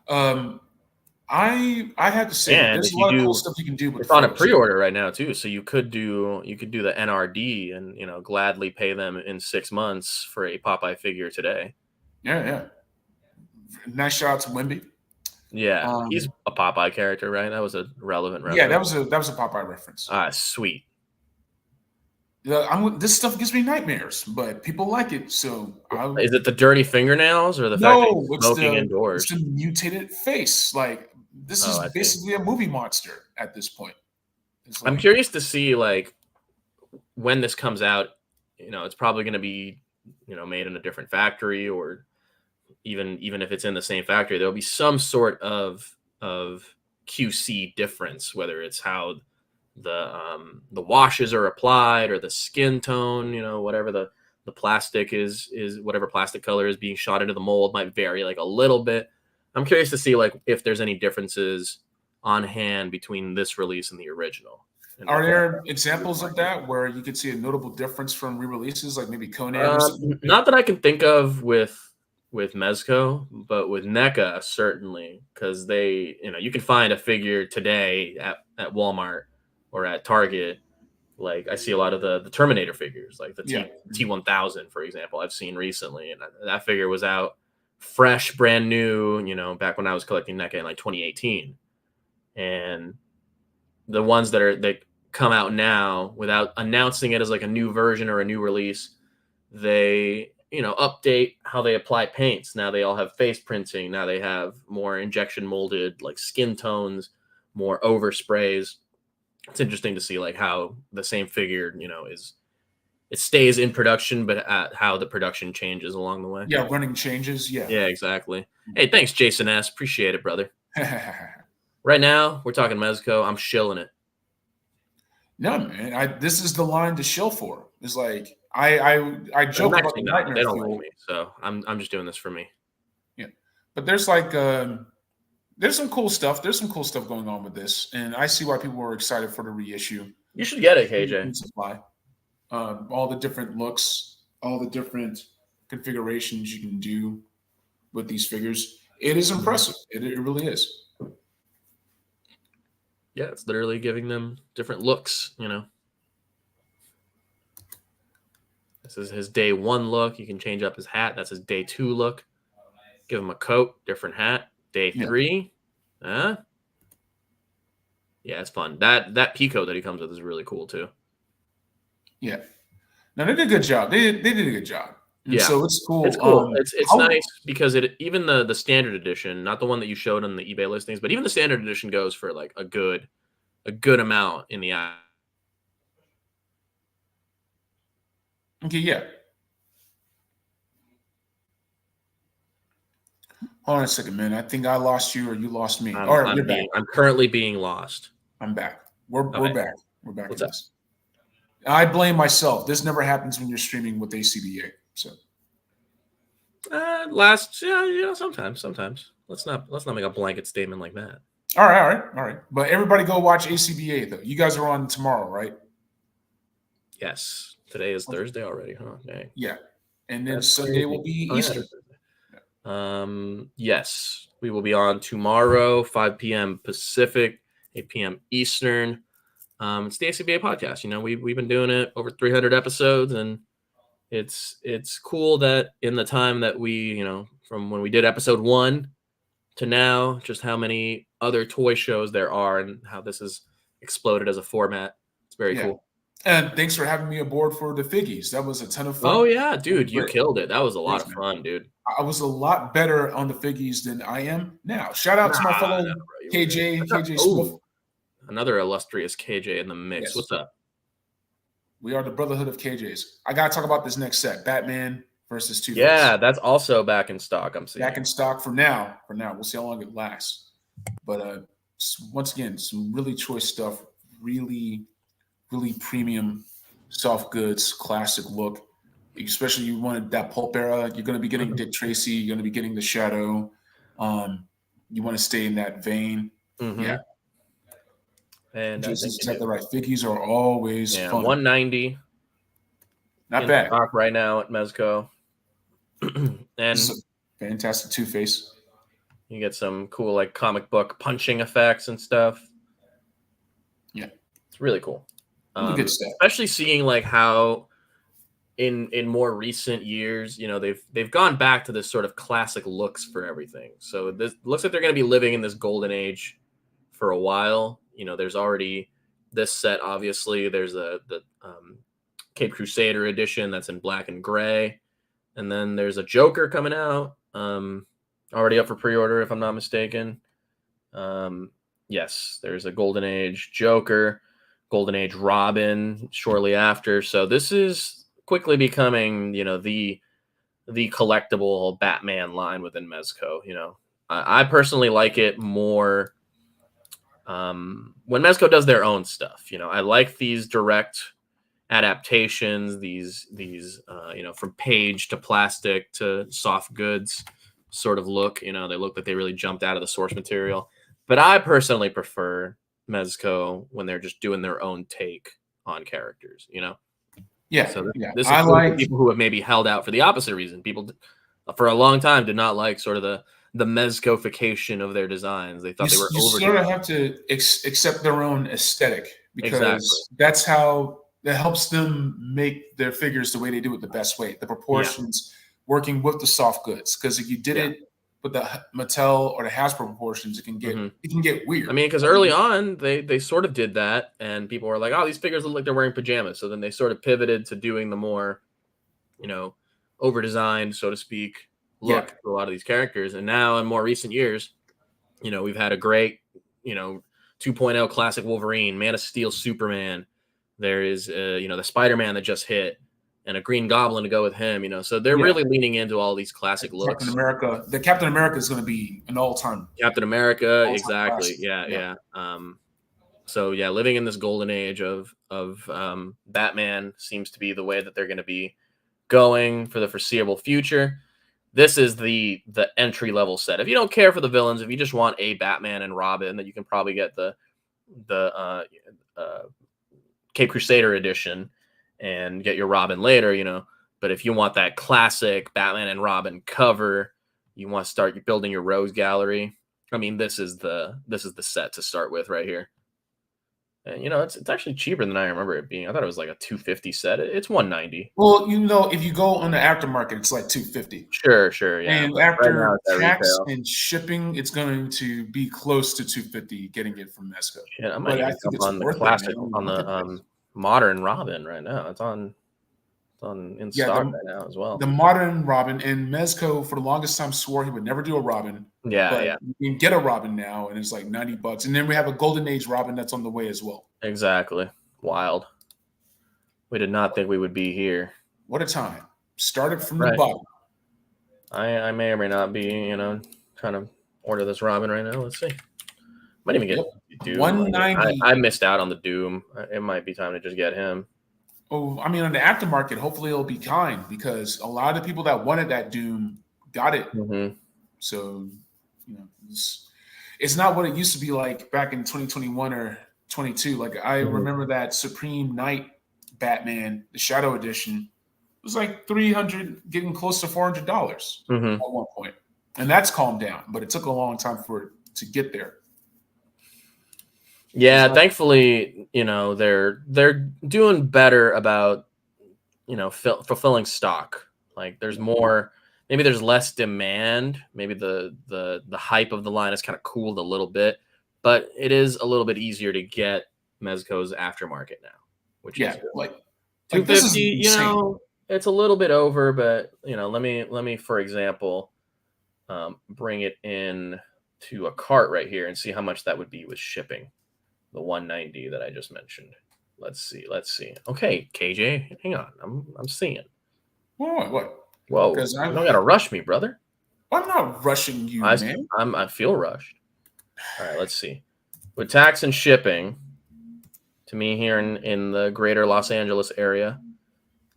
I have to say, And there's if a you lot of do, cool stuff you can do with it's on a figures. pre-order right now too, so you could do the NRD and gladly pay them in 6 months for a Popeye figure today. Yeah. Nice shout out to Wimby. Yeah, he's a Popeye character, right? That was a relevant reference. Yeah, that was a Popeye reference. Sweet. This stuff gives me nightmares, but people like it. So Is it the dirty fingernails or the fact that he's smoking indoors? It's the mutated face. Like this is basically a movie monster at this point. I'm curious to see when this comes out. It's probably going to be made in a different factory, or even if it's in the same factory, there'll be some sort of QC difference, whether it's how the washes are applied or the skin tone, whatever the The plastic is whatever plastic color is being shot into the mold might vary like a little bit. I'm curious to see like if there's any differences on hand between this release and the original. Are there examples of that where you could see a notable difference from re-releases, like maybe Conan or something? Not that I can think of with Mezco, but with NECA certainly, because they, you can find a figure today at Walmart or at Target. Like I see a lot of the Terminator figures, like the T1000, for example, I've seen recently, and that figure was out fresh, brand new, back when I was collecting NECA in like 2018. And the ones that come out now without announcing it as like a new version or a new release, they update how they apply paints. Now they all have face printing. Now they have more injection molded like skin tones, more oversprays. It's interesting to see like how the same figure, it stays in production, but at how the production changes along the way. Yeah, running changes. Yeah. Yeah, exactly. Hey, thanks, Jason S. Appreciate it, brother. Right now, we're talking Mezco. I'm shilling it. No, man. This is the line to shill for. It's like I joke about the nightmare they don't fuel. like me, so I'm just doing this for me. Yeah, but there's like there's some cool stuff. There's some cool stuff going on with this, and I see why people were excited for the reissue. You should get it, KJ. Supply. All the different looks, all the different configurations you can do with these figures. It is impressive. It really is. Yeah, it's literally giving them different looks, This is his day 1 look. You can change up his hat. That's his day 2 look. Give him a coat, different hat. Day 3. Yeah, it's fun. That Pico that he comes with is really cool too. Yeah. No, they did a good job. They did a good job. And so it's cool. It's cool. It's nice because even the standard edition, not the one that you showed on the eBay listings, but even the standard edition goes for like a good amount in the eye. Okay, yeah. Hold on a second, man. I think I lost you or you lost me. All right, you're back. I'm currently being lost. I'm back. We're back. We're back. What's up? I blame myself. This never happens when you're streaming with ACBA. So sometimes. Let's not make a blanket statement like that. All right. But everybody go watch ACBA though. You guys are on tomorrow, right? Yes. Today is Thursday already, huh? Dang. Yeah. And then Sunday will be Easter. Yes, we will be on tomorrow, 5 p.m. Pacific, 8 p.m. Eastern. It's the ACBA podcast. We've been doing it over 300 episodes, and it's cool that in the time that we, from when we did episode 1 to now, just how many other toy shows there are and how this has exploded as a format. It's very cool. And thanks for having me aboard for the figgies. That was a ton of fun. Oh yeah, dude, you killed it. That was a lot of fun, dude. I was a lot better on the figgies than I am now. Shout out to my fellow KJ Smith. Another illustrious KJ in the mix. Yes. What's up? We are the Brotherhood of KJs. I gotta talk about this next set: Batman versus Two-Face. Yeah, that's also back in stock. I'm seeing back in stock for now. We'll see how long it lasts. But once again, some really choice stuff. Really premium, soft goods, classic look. Especially you wanted that pulp era. You're going to be getting Dick Tracy. You're going to be getting the Shadow. You want to stay in that vein. Mm-hmm. Yeah. And Jason's got the right figures are always fun. 190. Not bad. Stock right now at Mezco. And fantastic Two-Face. You get some cool like comic book punching effects and stuff. Yeah. It's really cool. Good stuff. Especially seeing like how in more recent years, they've gone back to this sort of classic looks for everything. So this looks like they're going to be living in this golden age for a while. There's already this set. Obviously, there's the Cape Crusader edition that's in black and gray, and then there's a Joker coming out, already up for pre-order if I'm not mistaken. Yes, there's a Golden Age Joker, Golden Age Robin shortly after. So this is quickly becoming, the collectible Batman line within Mezco. I personally like it more when Mezco does their own stuff. I like these direct adaptations, these from page to plastic to soft goods sort of look. They look like they really jumped out of the source material. But I personally prefer Mezco when they're just doing their own take on characters. Yeah, So yeah. this I includes like people who have maybe held out for the opposite reason. People for a long time did not like sort of the Mezcofication of their designs. They thought they were you over. sort of have to accept their own aesthetic because Exactly. that's how that helps them make their figures the way they do it the best way. The proportions working with the soft goods. Because if you did it with the Mattel or the Hasbro proportions, it can get weird. I mean, because early on they sort of did that, and people were like, "Oh, these figures look like they're wearing pajamas." So then they sort of pivoted to doing the more, over designed, so to speak, look to a lot of these characters. And now in more recent years, we've had a great, 2.0 classic Wolverine, Man of Steel, Superman. There is, the Spider-Man that just hit, and a Green Goblin to go with him. So they're really leaning into all these classic looks. Captain America. The Captain America is going to be an all-time. Captain America, exactly. Yeah. So living in this golden age of Batman seems to be the way that they're going to be going for the foreseeable future. This is the entry level set. If you don't care for the villains, if you just want a Batman and Robin, then you can probably get the Cape Crusader edition and get your Robin later, But if you want that classic Batman and Robin cover, you want to start building your Rose Gallery. I mean, this is the set to start with right here. And it's actually cheaper than I remember it being. I thought it was like a $250 set. It's $190. Well, if you go on the aftermarket, it's like $250. Sure, yeah. And after tax and shipping, it's going to be close to $250 getting it from Mezco. Yeah, I might jump on the classic, on the modern Robin right now. It's on in stock right now as well. The modern Robin, and Mezco for the longest time swore he would never do a Robin. Yeah. You can get a Robin now, and it's like $90. And then we have a Golden Age Robin that's on the way as well. Exactly. Wild. We did not think we would be here. What a time. Started from the bottom. I may or may not be, trying to order this Robin right now. Let's see. Might even get Doom. $190. I missed out on the Doom. It might be time to just get him. Oh, I mean, on the aftermarket, hopefully it'll be kind, because a lot of the people that wanted that Doom got it. So, it's not what it used to be like back in 2021 or 22. Like, I remember that Supreme Knight Batman, the Shadow Edition, was like $300, getting close to $400 at one point. And that's calmed down, but it took a long time for it to get there. Yeah, thankfully, they're doing better about, fulfilling stock. Like, there's more, maybe there's less demand. Maybe the hype of the line has kind of cooled a little bit, but it is a little bit easier to get Mezco's aftermarket now, which is good. Like $250, it's a little bit over, but let me for example, bring it in to a cart right here and see how much that would be with shipping. The $190 that I just mentioned. Let's see. Okay, KJ, hang on. I'm seeing. What? Whoa! You don't gotta rush me, brother. I'm not rushing you, man. I feel rushed. All right, let's see. With tax and shipping, to me here in the greater Los Angeles area,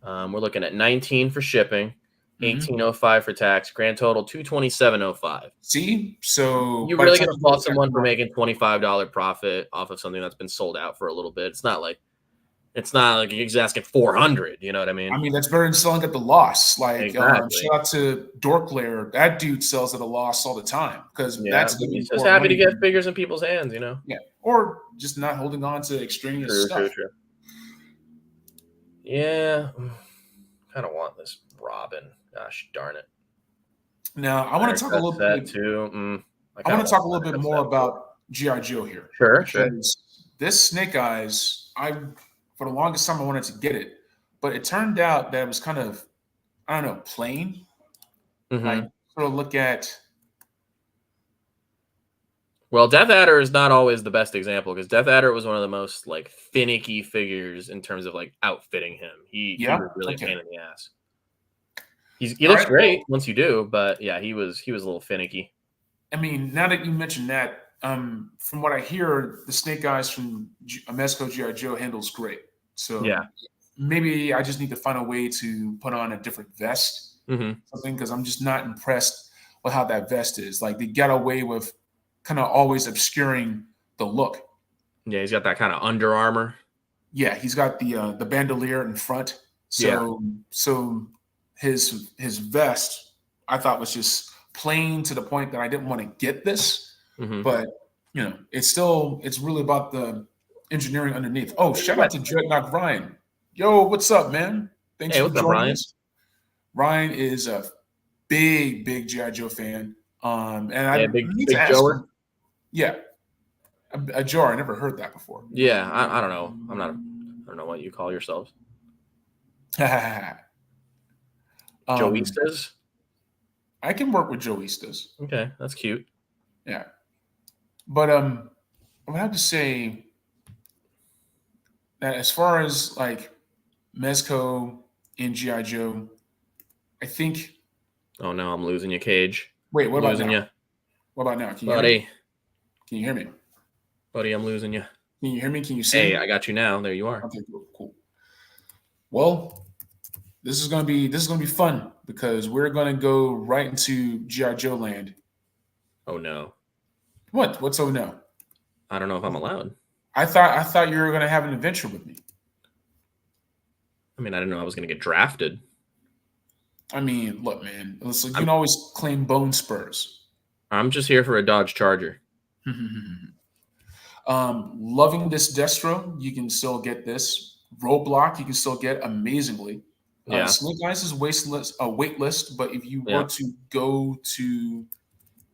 we're looking at $19 for shipping, $18.05 for tax, grand total $227.05. See, so you really gonna fault someone for making $25 profit off of something that's been sold out for a little bit? It's not like he's asking $400. You know what I mean? I mean, that's better than selling at the loss. Like, exactly. Shout out to Dorklair. That dude sells at a loss all the time, because that's he's just happy to get figures in people's hands, Yeah, or just not holding on to extraneous stuff. True. Yeah, kind of want this Robin. Gosh darn it. Now, I want to talk a little bit too. I want to talk a little bit more about G.I. Joe here. Sure. This Snake Eyes, for the longest time I wanted to get it, but it turned out that it was kind of, I don't know, plain. Like, sort of look at. Well, Death Adder is not always the best example, because Death Adder was one of the most like finicky figures in terms of like outfitting him. He was really a pain in the ass. He looks great once you do, but yeah, he was a little finicky. I mean, now that you mentioned that, from what I hear, the Snake Eyes from Mezco G.I. Joe handles great. So yeah, maybe I just need to find a way to put on a different vest, something, because I'm just not impressed with how that vest is. Like, they got away with kind of always obscuring the look. Yeah, he's got that kind of Under Armour. Yeah, he's got the bandolier in front. So his vest, I thought, was just plain to the point that I didn't want to get this. But it's really about the engineering underneath. Oh, shout out to Dreadnought Ryan. Yo, what's up, man? Thanks for joining us. Ryan is a big G.I. Joe fan. And I need to ask him. Yeah. A jar. I never heard that before. Yeah, I don't know. I don't know what you call yourselves. Joeistas? I can work with Joeistas. Okay, that's cute. Yeah. But I would have to say that as far as like Mezco in G.I. Joe, I think. Oh no, I'm losing you, Cage. Wait, what about now? What about now? Can you hear me? Can you hear me? Buddy, I'm losing you. Can you hear me? Can you see? Hey, I got you now. There you are. Okay, cool. Well, this is gonna be fun because we're gonna go right into G.I. Joe land. Oh no. What? What's oh no? I don't know if I'm allowed. I thought you were gonna have an adventure with me. I mean, I didn't know I was gonna get drafted. I mean, look, man. Listen, you can always claim bone spurs. I'm just here for a Dodge Charger. Loving this Destro, you can still get this. Roadblock, you can still get amazingly. Snake Eyes is waitlist, but if you were to go to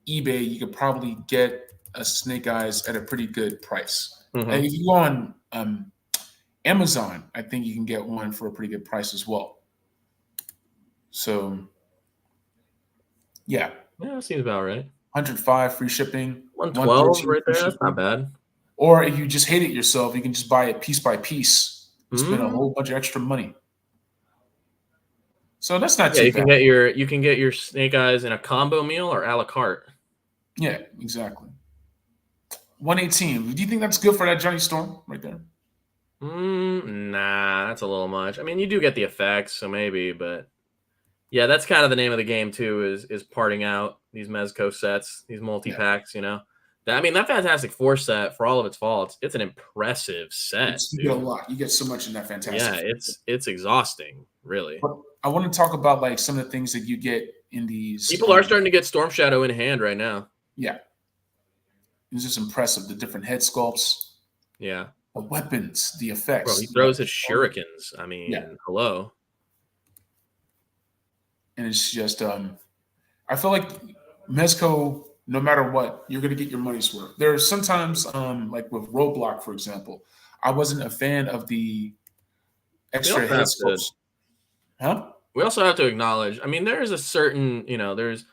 eBay, you could probably get a Snake Eyes at a pretty good price. And if you go on Amazon, I think you can get one for a pretty good price as well. So, yeah, seems about right. 105 free shipping. 112 right there. That's not bad. Or if you just hate it yourself, you can just buy it piece by piece and spend a whole bunch of extra money. So that's not too bad. You can get your Snake Eyes in a combo meal or a la carte. Yeah, exactly. 118. Do you think that's good for that Johnny Storm right there? Nah, that's a little much. I mean, you do get the effects, so maybe, but yeah, that's kind of the name of the game too. Is parting out these Mezco sets, these multi-packs. I mean, that Fantastic Four set, for all of its faults, it's an impressive set. You get a lot. You get so much in that Fantastic Four. Yeah, it's exhausting, really. But I want to talk about like some of the things that you get in these. People are starting to get Storm Shadow in hand right now. Yeah. It's just impressive. The different head sculpts. Yeah. The weapons, the effects. Bro, he throws his shurikens. I mean, hello. And it's just, I feel like Mezco, no matter what, you're going to get your money's worth. There are sometimes, like with Roadblock, for example, I wasn't a fan of the extra head sculpts. We also have to acknowledge, I mean, there is a certain, there's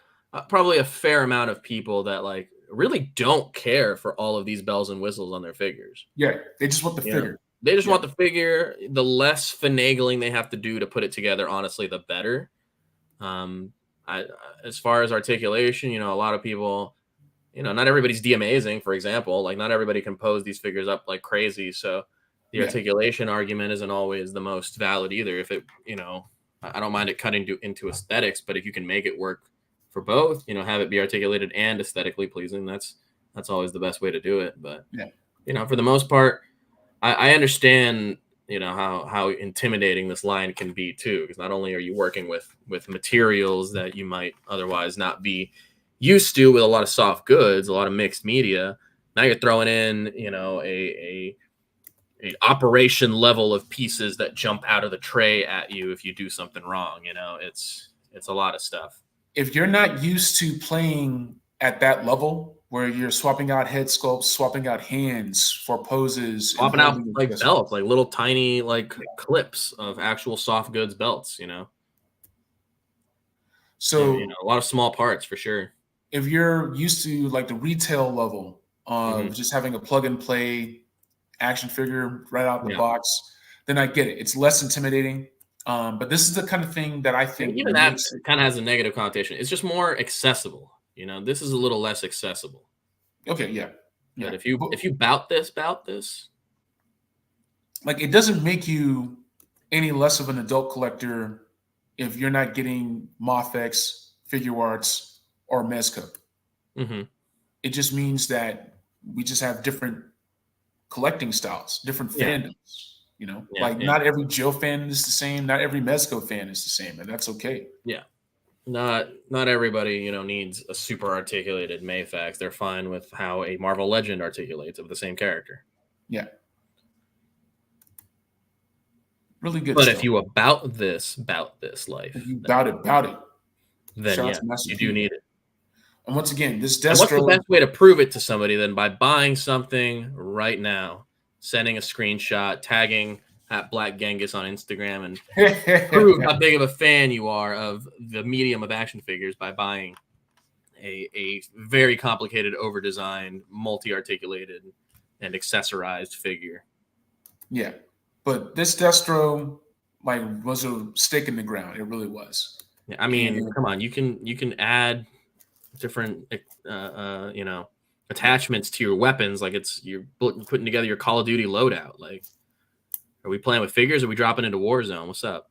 probably a fair amount of people that like really don't care for all of these bells and whistles on their figures. Yeah, they just want the figure. They just want the figure. The less finagling they have to do to put it together, honestly, the better. As far as articulation, a lot of people, not everybody's de-amazing, for example. Like, not everybody can pose these figures up like crazy. So the articulation argument isn't always the most valid either. If it, I don't mind it cutting into aesthetics, but if you can make it work for both, have it be articulated and aesthetically pleasing, that's always the best way to do it. But, for the most part, I understand, how intimidating this line can be too, because not only are you working with materials that you might otherwise not be used to with a lot of soft goods, a lot of mixed media. Now you're throwing in, a operation level of pieces that jump out of the tray at you if you do something wrong. It's a lot of stuff. If you're not used to playing at that level, where you're swapping out head sculpts, swapping out hands for poses, swapping out like belts, like little tiny like clips of actual soft goods belts, So a lot of small parts for sure. If you're used to like the retail level of just having a plug and play action figure right out the box, then I get it. It's less intimidating. But this is the kind of thing that I think even that kind of has a negative connotation. It's just more accessible. This is a little less accessible. Okay, yeah. But if you bout this, like, it doesn't make you any less of an adult collector if you're not getting Moth-X, Figure Arts, or Mezco. Mm-hmm. It just means that we just have different collecting styles, different fandoms. You know, like not every Joe fan is the same. Not every Mezco fan is the same, and that's okay. Yeah. Not everybody, you know, needs a super articulated Mayfax. They're fine with how a Marvel Legend articulates of the same character. Yeah. Really good But stuff. if you about this life, if you bout it, then yeah, you do need it. And once again, this Destro. What's the best way to prove it to somebody than by buying something right now, sending a screenshot, tagging at Black Genghis on Instagram, and prove how big of a fan you are of the medium of action figures by buying a very complicated, over-designed, multi-articulated, and accessorized figure. Yeah, but this Destro was a stake in the ground. It really was. Yeah, I mean, come on, you can add different you know, attachments to your weapons, like you're putting together your Call of Duty loadout. Like, are we playing with figures? Or are we dropping into Warzone? What's up?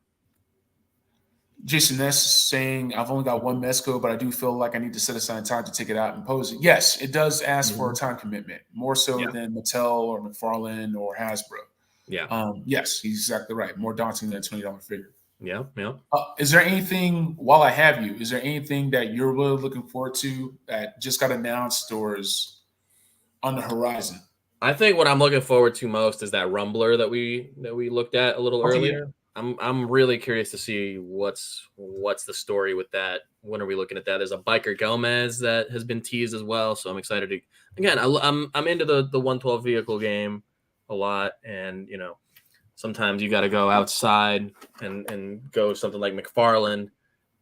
Jason Ness saying, I've only got one Mezco, but I do feel like I need to set aside time to take it out and pose it. Yes, it does ask for a time commitment, more so than Mattel or McFarlane or Hasbro. Yeah. Yes, he's exactly right. More daunting than a $20 figure. Yeah. Is there anything, while I have you, is there anything that you're really looking forward to that just got announced or is on the horizon? I think what I'm looking forward to most is that Rumbler that we looked at a little earlier. Yeah. I'm really curious to see what's the story with that. When are we looking at that? There's a Biker Gomez that has been teased as well, so I'm excited to. Again, I'm into the 112 vehicle game a lot, and you know, sometimes you got to go outside and go something like McFarlane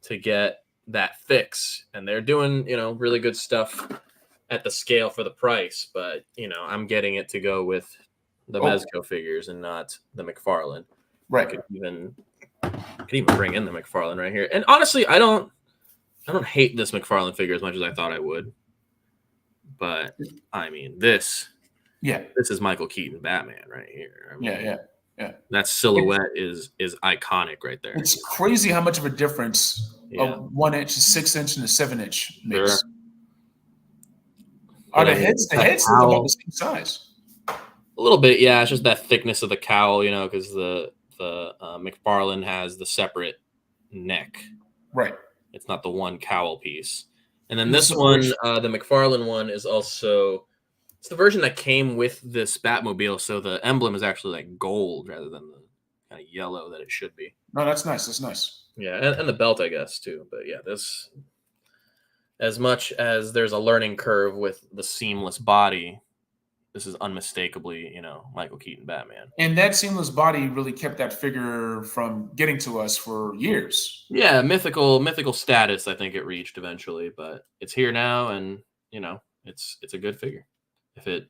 to get that fix, and they're doing, you know, really good stuff at the scale for the price, but you know, I'm getting it to go with the Mezco figures and not the McFarlane. Right. I could even bring in the McFarlane right here. And honestly, I don't hate this McFarlane figure as much as I thought I would. But I mean, this is Michael Keaton Batman right here. I mean, yeah. That silhouette is iconic right there. It's crazy how much of a difference a 1 inch, a 6 inch, and a 7 inch makes. Sure. Are the heads still about the same size? A little bit, yeah. It's just that thickness of the cowl, you know, because the McFarlane has the separate neck. Right. It's not the one cowl piece. And then this one, the McFarlane one, is also it's the version that came with this Batmobile, so the emblem is actually like gold rather than the kind of yellow that it should be. No, that's nice. That's nice. Yeah, and the belt, I guess, too. But yeah, this, as much as there's a learning curve with the seamless body, this is unmistakably, you know, Michael Keaton Batman. And that seamless body really kept that figure from getting to us for years. Yeah, mythical status, I think it reached eventually, but it's here now, and you know, it's a good figure. If it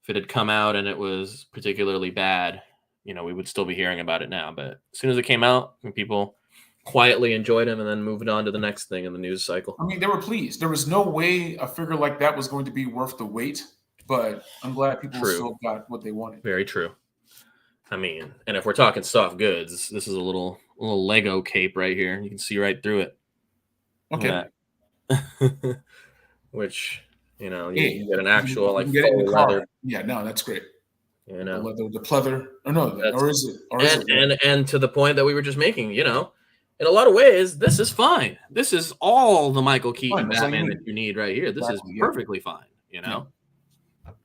had come out and it was particularly bad, you know, we would still be hearing about it now. But as soon as it came out, people quietly enjoyed him and then moved on to the next thing in the news cycle. I mean, they were pleased. There was no way a figure like that was going to be worth the wait. But I'm glad people still got what they wanted. Very true. I mean, and if we're talking soft goods, this is a little Lego cape right here. You can see right through it. Okay. Which, you know, you get an actual like faux leather. Yeah, no, that's great. You know, the pleather. Or no, or is it? And to the point that we were just making, you know, in a lot of ways, this is fine. This is all the Michael Keaton Batman that you need right here. This is perfectly fine. You know. Yeah.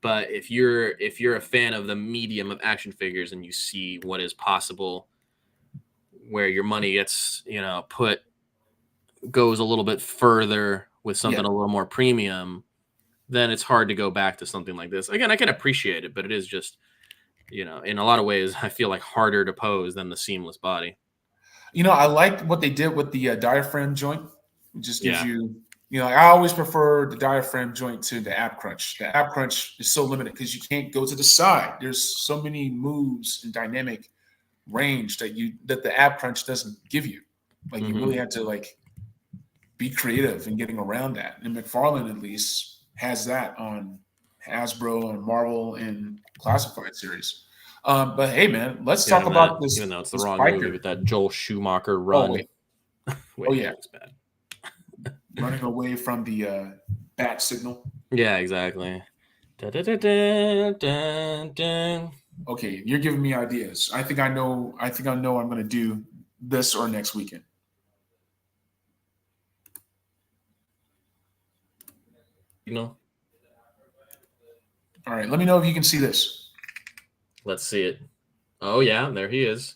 But if you're a fan of the medium of action figures and you see what is possible, where your money gets, you know, goes a little bit further with something a little more premium, then it's hard to go back to something like this. Again, I can appreciate it, but it is just, you know, in a lot of ways, I feel like harder to pose than the seamless body. You know, I liked what they did with the diaphragm joint. It just gives you. You know, I always prefer the diaphragm joint to the ab crunch. The ab crunch is so limited because you can't go to the side. There's so many moves and dynamic range that the ab crunch doesn't give you. Like you really have to like be creative in getting around that. And McFarlane at least has that on Hasbro and Marvel and classified series. But hey, man, let's Even talk about this. even though it's the This wrong biker. movie with that Joel Schumacher Oh run. wait. Wait, Oh yeah. that looks bad. Running away from the bat signal. Yeah, exactly. Da, da, da, da, da, da. Okay, you're giving me ideas. I think I know I'm going to do this or next weekend. You know. All right, let me know if you can see this. Let's see it. Oh yeah, there he is.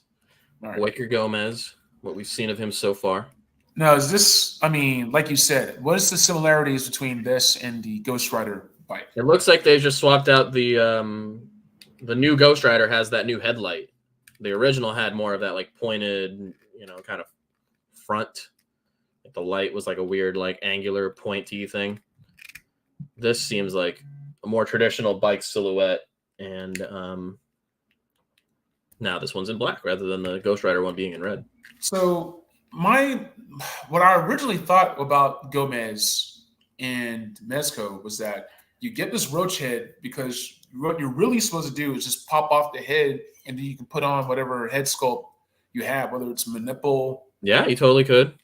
All right. 𝐁𝐥𝐚𝐜𝐤, what we've seen of him so far. Now, is this? I mean, like you said, what is the similarities between this and the Ghost Rider bike? It looks like they just swapped out the new Ghost Rider has that new headlight. The original had more of that like pointed, kind of front. Like the light was like a weird, like angular, pointy thing. This seems like a more traditional bike silhouette, and now this one's in black rather than the Ghost Rider one being in red. So what I originally thought about Gomez and Mezco was that you get this roach head because what you're really supposed to do is just pop off the head, and then you can put on whatever head sculpt you have, whether it's manipple. Yeah, you totally could.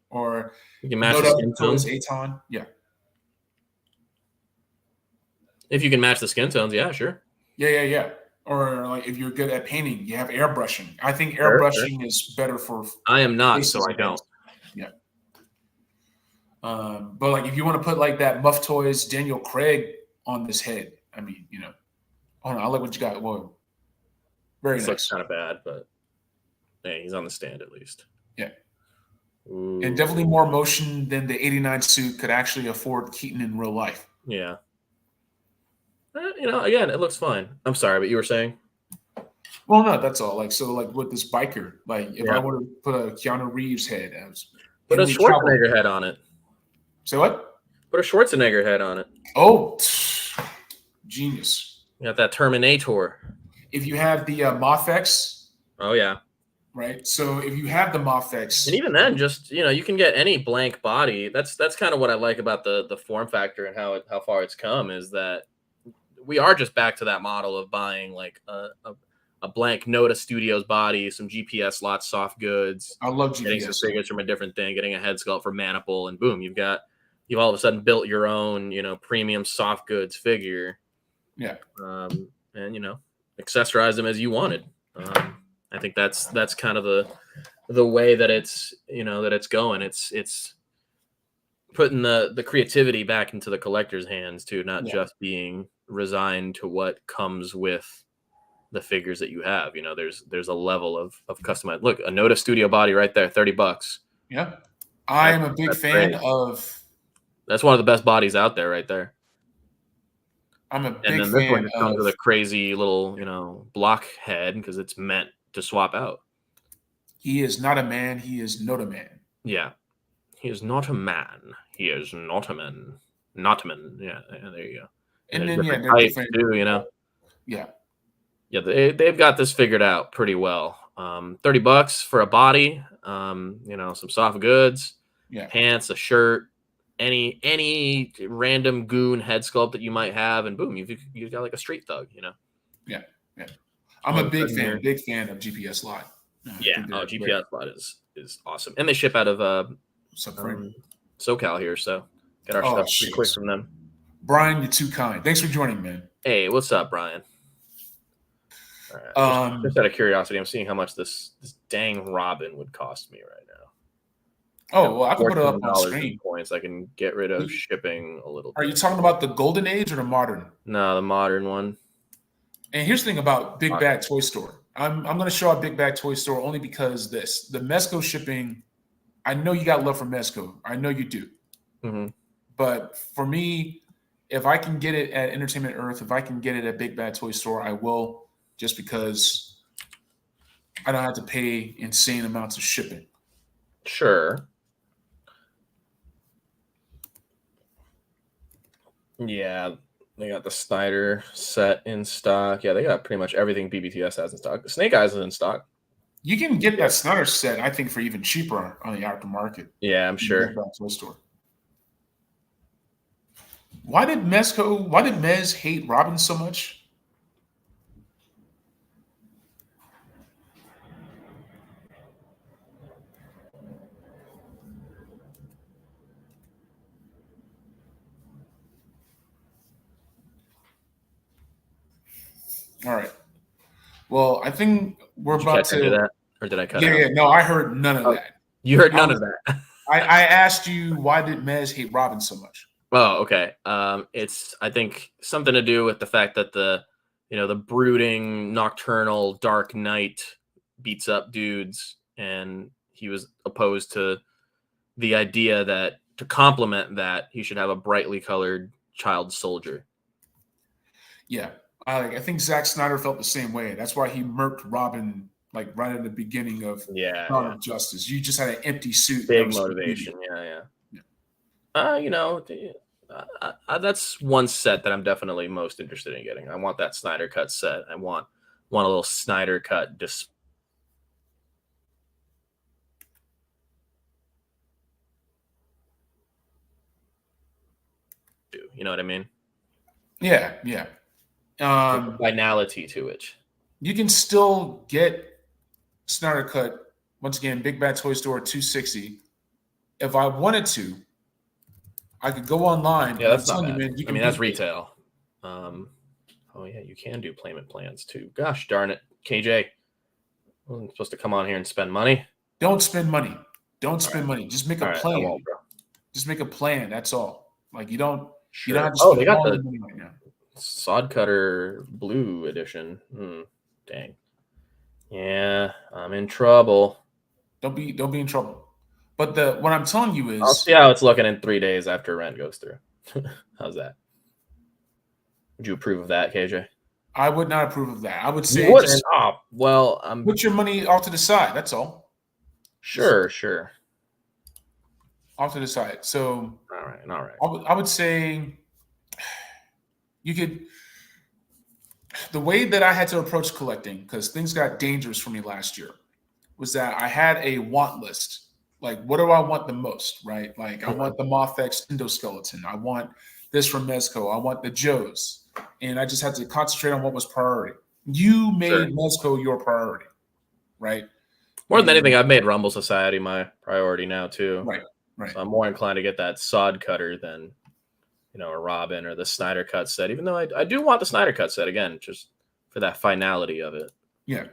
Or you can match the skin tones. 𝐻𝐸𝐷𝐞𝐭𝐮𝐫𝐧𝐬. Yeah. If you can match the skin tones, yeah, sure. Yeah. Or like if you're good at painting, you have airbrushing. I think airbrushing is better for. I am not, so I don't. Yeah. But like if you want to put like that Mezco Toyz Daniel Craig on this head, I mean, hold on, I like what you got. Whoa, very nice. Looks kind of bad, but hey, he's on the stand at least. Yeah. Ooh. And definitely more motion than the '89 suit could actually afford Keaton in real life. Yeah. Again, it looks fine. I'm sorry, but you were saying? Well, no, that's all. Like, so like with this biker, like if I were to put a Keanu Reeves head, put a Schwarzenegger head on it. Say what? Put a Schwarzenegger head on it. Oh, genius. You got that Terminator. If you have the Mofex. Oh, yeah. Right. So if you have the Mofex. And even then, just, you can get any blank body. That's kind of what I like about the form factor and how far it's come, is that we are just back to that model of buying like a blank Noda Studios body, some GPS lots, soft goods. I love GPS. Getting some figures from a different thing, getting a head sculpt for Maniple, and boom, you've all of a sudden built your own, premium soft goods figure. Yeah. And accessorize them as you wanted. I think that's kind of the way that it's going. It's putting the creativity back into the collector's hands too, not just being resigned to what comes with the figures that you have. There's a level of customized. Look, a Noda Studio body right there, $30. Yeah, I am a big fan of. That's one of the best bodies out there, right there. I'm a big fan. And then this one just comes with a crazy little, block head because it's meant to swap out. He is not a man. He is not a man. Yeah, he is not a man. He is not a man. Not a man. Yeah, there you go. And then they're different too, Yeah. Yeah, they've got this figured out pretty well. $30 for a body, some soft goods, pants, a shirt, any random goon head sculpt that you might have, and boom, you've got like a street thug, Yeah. I'm a big fan of GPS Lot. GPS Lot is awesome, and they ship out of SoCal here, so get our stuff pretty quick from them. Brian, you're too kind. Thanks for joining, man. Hey, what's up, Brian? All right, just out of curiosity, I'm seeing how much this dang Robin would cost me right now. Oh, well, I can put it up on screen. Points. I can get rid of shipping a little bit. Are you talking about the golden age or the modern? No, the modern one. And here's the thing about Big Bag Toy Store. I'm going to show out Big Bag Toy Store only because the Mezco shipping, I know you got love for Mezco. I know you do. Mm-hmm. But for me, if I can get it at Entertainment Earth, if I can get it at Big Bad Toy Store, I will, just because I don't have to pay insane amounts of shipping. Sure. Yeah, they got the Snyder set in stock. Yeah, they got pretty much everything BBTS has in stock. Snake Eyes is in stock. You can get that Snyder set, I think, for even cheaper on the aftermarket. Yeah, I'm sure. Big Bad Toy Store. Why did Mez hate Robin so much? All right. Well, I think we're Did you about catch any of to. that, or did I cut Yeah, out? yeah. No, I heard none of Oh, that. you heard I none was. of that. I asked you why did Mez hate Robin so much? Oh, okay. It's I think something to do with the fact that the brooding, nocturnal, dark knight beats up dudes, and he was opposed to the idea that to complement that he should have a brightly colored child soldier. Yeah, I think Zack Snyder felt the same way. That's why he murked Robin like right at the beginning of Yeah, Dawn yeah. of Justice. You just had an empty suit. That Big was motivation. graffiti. Yeah, yeah. Yeah. That's one set that I'm definitely most interested in getting. I want that Snyder cut set. I want a little Snyder cut display. You know what I mean? Yeah, yeah. Finality to it. You can still get Snyder Cut once again. Big Bad Toy Store 260. If I wanted to, I could go online. Yeah, that's not you, bad. man, you I can mean, that's beat retail. Oh yeah, you can do payment plans too. Gosh darn it, KJ. I'm supposed to come on here and spend money. Don't spend money. Don't spend money. Just make a All right, plan. I won't, bro. Just make a plan. That's all. Like you don't Sure. have to Oh, spend they got all the the money right now. Sod Cutter Blue Edition. Dang. Yeah, I'm in trouble. Don't be in trouble. But what I'm telling you is, I'll see how it's looking in 3 days after rent goes through. How's that? Would you approve of that, KJ? I would not approve of that. I would say You wouldn't. Oh, well, put your money off to the side. That's all. Sure. Off to the side. So All right. I would say you could. The way that I had to approach collecting, because things got dangerous for me last year, was that I had a want list. Like, what do I want the most, right? Like, I want the Moth X endoskeleton. I want this from Mezco. I want the Joes. And I just had to concentrate on what was priority. You made Mezco your priority, right? More than anything, I've made Rumble Society my priority now, too. Right. So I'm more inclined to get that Sod Cutter than, a Robin or the Snyder Cut set, even though I do want the Snyder Cut set, again, just for that finality of it. Yeah.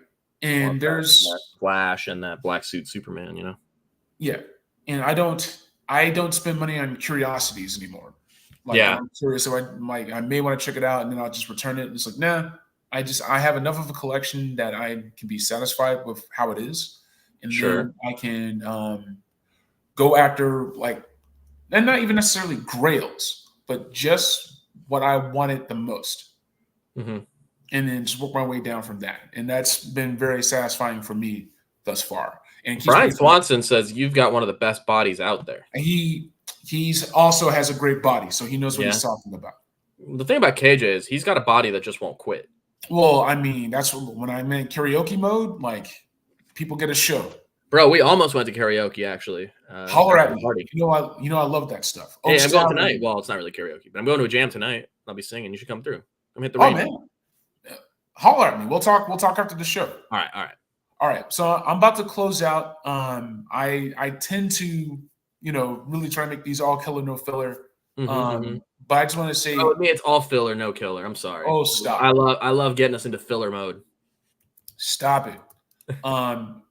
And there's that Flash and that black suit Superman, Yeah. And I don't spend money on curiosities anymore. Like, yeah. I'm curious, so I may want to check it out and then I'll just return it. It's like, nah, I have enough of a collection that I can be satisfied with how it is. And then I can go after and not even necessarily grails, but just what I wanted the most. Mm-hmm. And then just work my way down from that. And that's been very satisfying for me thus far. And Brian Swanson says you've got one of the best bodies out there. He's also has a great body, so he knows what he's talking about. The thing about KJ is he's got a body that just won't quit. Well, I mean, that's when I'm in karaoke mode, like people get a show. Bro, we almost went to karaoke actually. Holler at me. You know I love that stuff. Hey, I'm going tonight. Well, it's not really karaoke, but I'm going to a jam tonight. I'll be singing. You should come through. I'm hit the radio. Man. Holler at me. We'll talk after the show. All right. So I'm about to close out. I tend to, really try to make these all killer, no filler. But I just want to say, with me, it's all filler, no killer. I'm sorry. Oh, stop! I love getting us into filler mode. Stop it.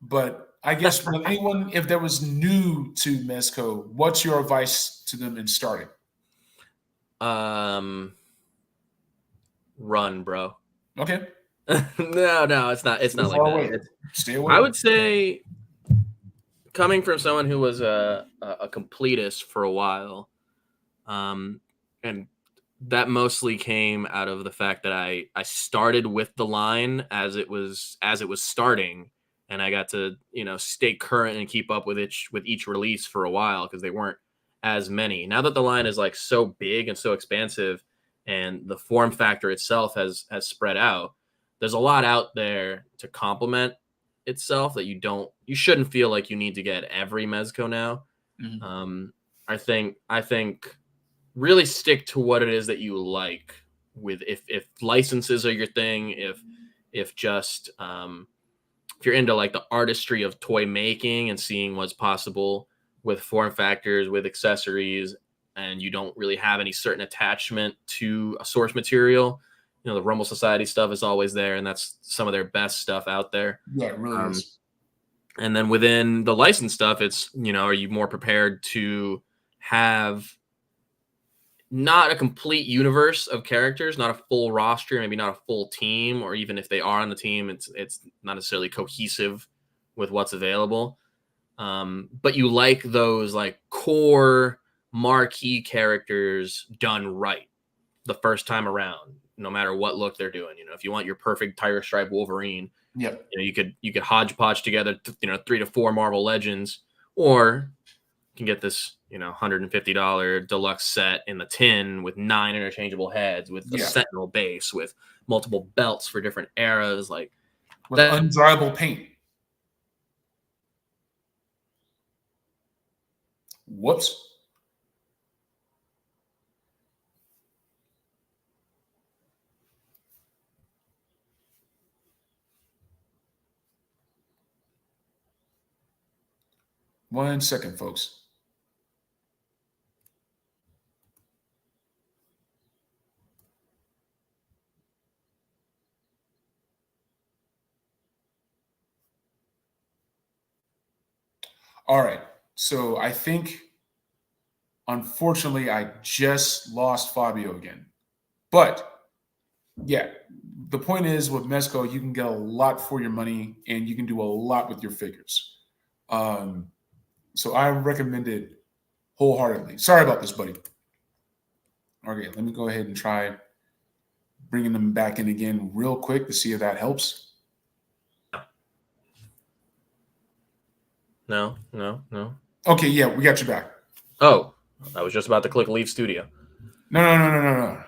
But I guess for anyone, if there was new to Mezco, what's your advice to them in starting? Run, bro. Okay. No, it's not. It's not like that. Stay away. I would say, coming from someone who was a completist for a while, and that mostly came out of the fact that I started with the line as it was starting, and I got to stay current and keep up with each release for a while because they weren't as many. Now that the line is like so big and so expansive, and the form factor itself has spread out, there's a lot out there to complement itself that you shouldn't feel like you need to get every Mezco now. Mm-hmm. I think really stick to what it is that you like. With if licenses are your thing, if you're into like the artistry of toy making and seeing what's possible with form factors, with accessories, and you don't really have any certain attachment to a source material, You know, the Rumble Society stuff is always there, and that's some of their best stuff out there. Yeah, it really is. And then within the licensed stuff, it's, you know, are you more prepared to have not a complete universe of characters, not a full roster, maybe not a full team, or even if they are on the team, it's not necessarily cohesive with what's available. But you like those like core marquee characters done right the first time around, no matter what look they're doing. You know, if you want your perfect Tiger Stripe Wolverine, Yep. you know, you could hodgepodge together, you know, 3 to 4 Marvel Legends, or you can get this, you know, $150 deluxe set in the tin with 9 interchangeable heads, with a Sentinel base, with multiple belts for different eras, like with undryable paint. Whoops. One second, folks. All right. So I think, unfortunately, I just lost Fabio again. But yeah, the point is with Mezco, you can get a lot for your money and you can do a lot with your figures. So I recommend it wholeheartedly. Sorry about this, buddy. Okay, let me go ahead and try bringing them back in again real quick to see if that helps. No. Okay, yeah, we got you back. Oh, I was just about to click leave studio. No.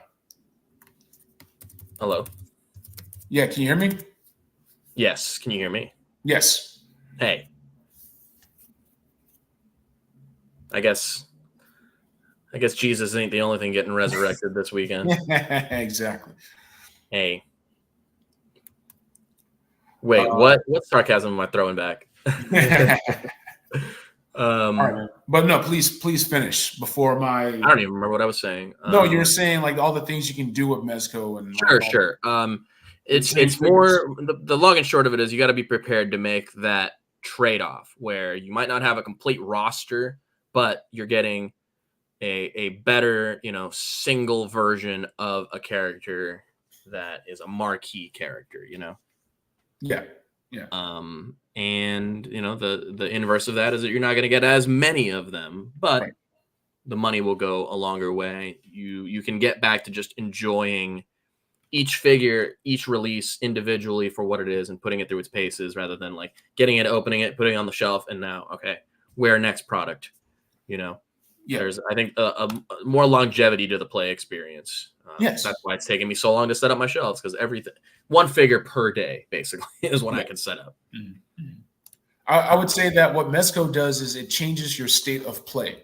Hello? Yeah, can you hear me? Yes. Can you hear me? Yes. Hey. I guess Jesus ain't the only thing getting resurrected this weekend. Exactly. Hey. Wait, what sarcasm am I throwing back? All right. But no, please finish before my. I don't even remember what I was saying. No, you're saying like all the things you can do with Mezco and sure. It's more the long and short of it is you got to be prepared to make that trade-off where you might not have a complete roster, but you're getting a better, you know, single version of a character that is a marquee character, you know. Yeah. And you know, the inverse of that is that you're not going to get as many of them, but the money will go a longer way. You can get back to just enjoying each figure, each release individually for what it is and putting it through its paces rather than like getting it, opening it, putting it on the shelf, and now, okay, where next product, you know. There's, I think, a more longevity to the play experience. Yes. That's why it's taking me so long to set up my shelves, because everything, one figure per day, basically, is what I can set up. Mm-hmm. I would say that what Mezco does is it changes your state of play.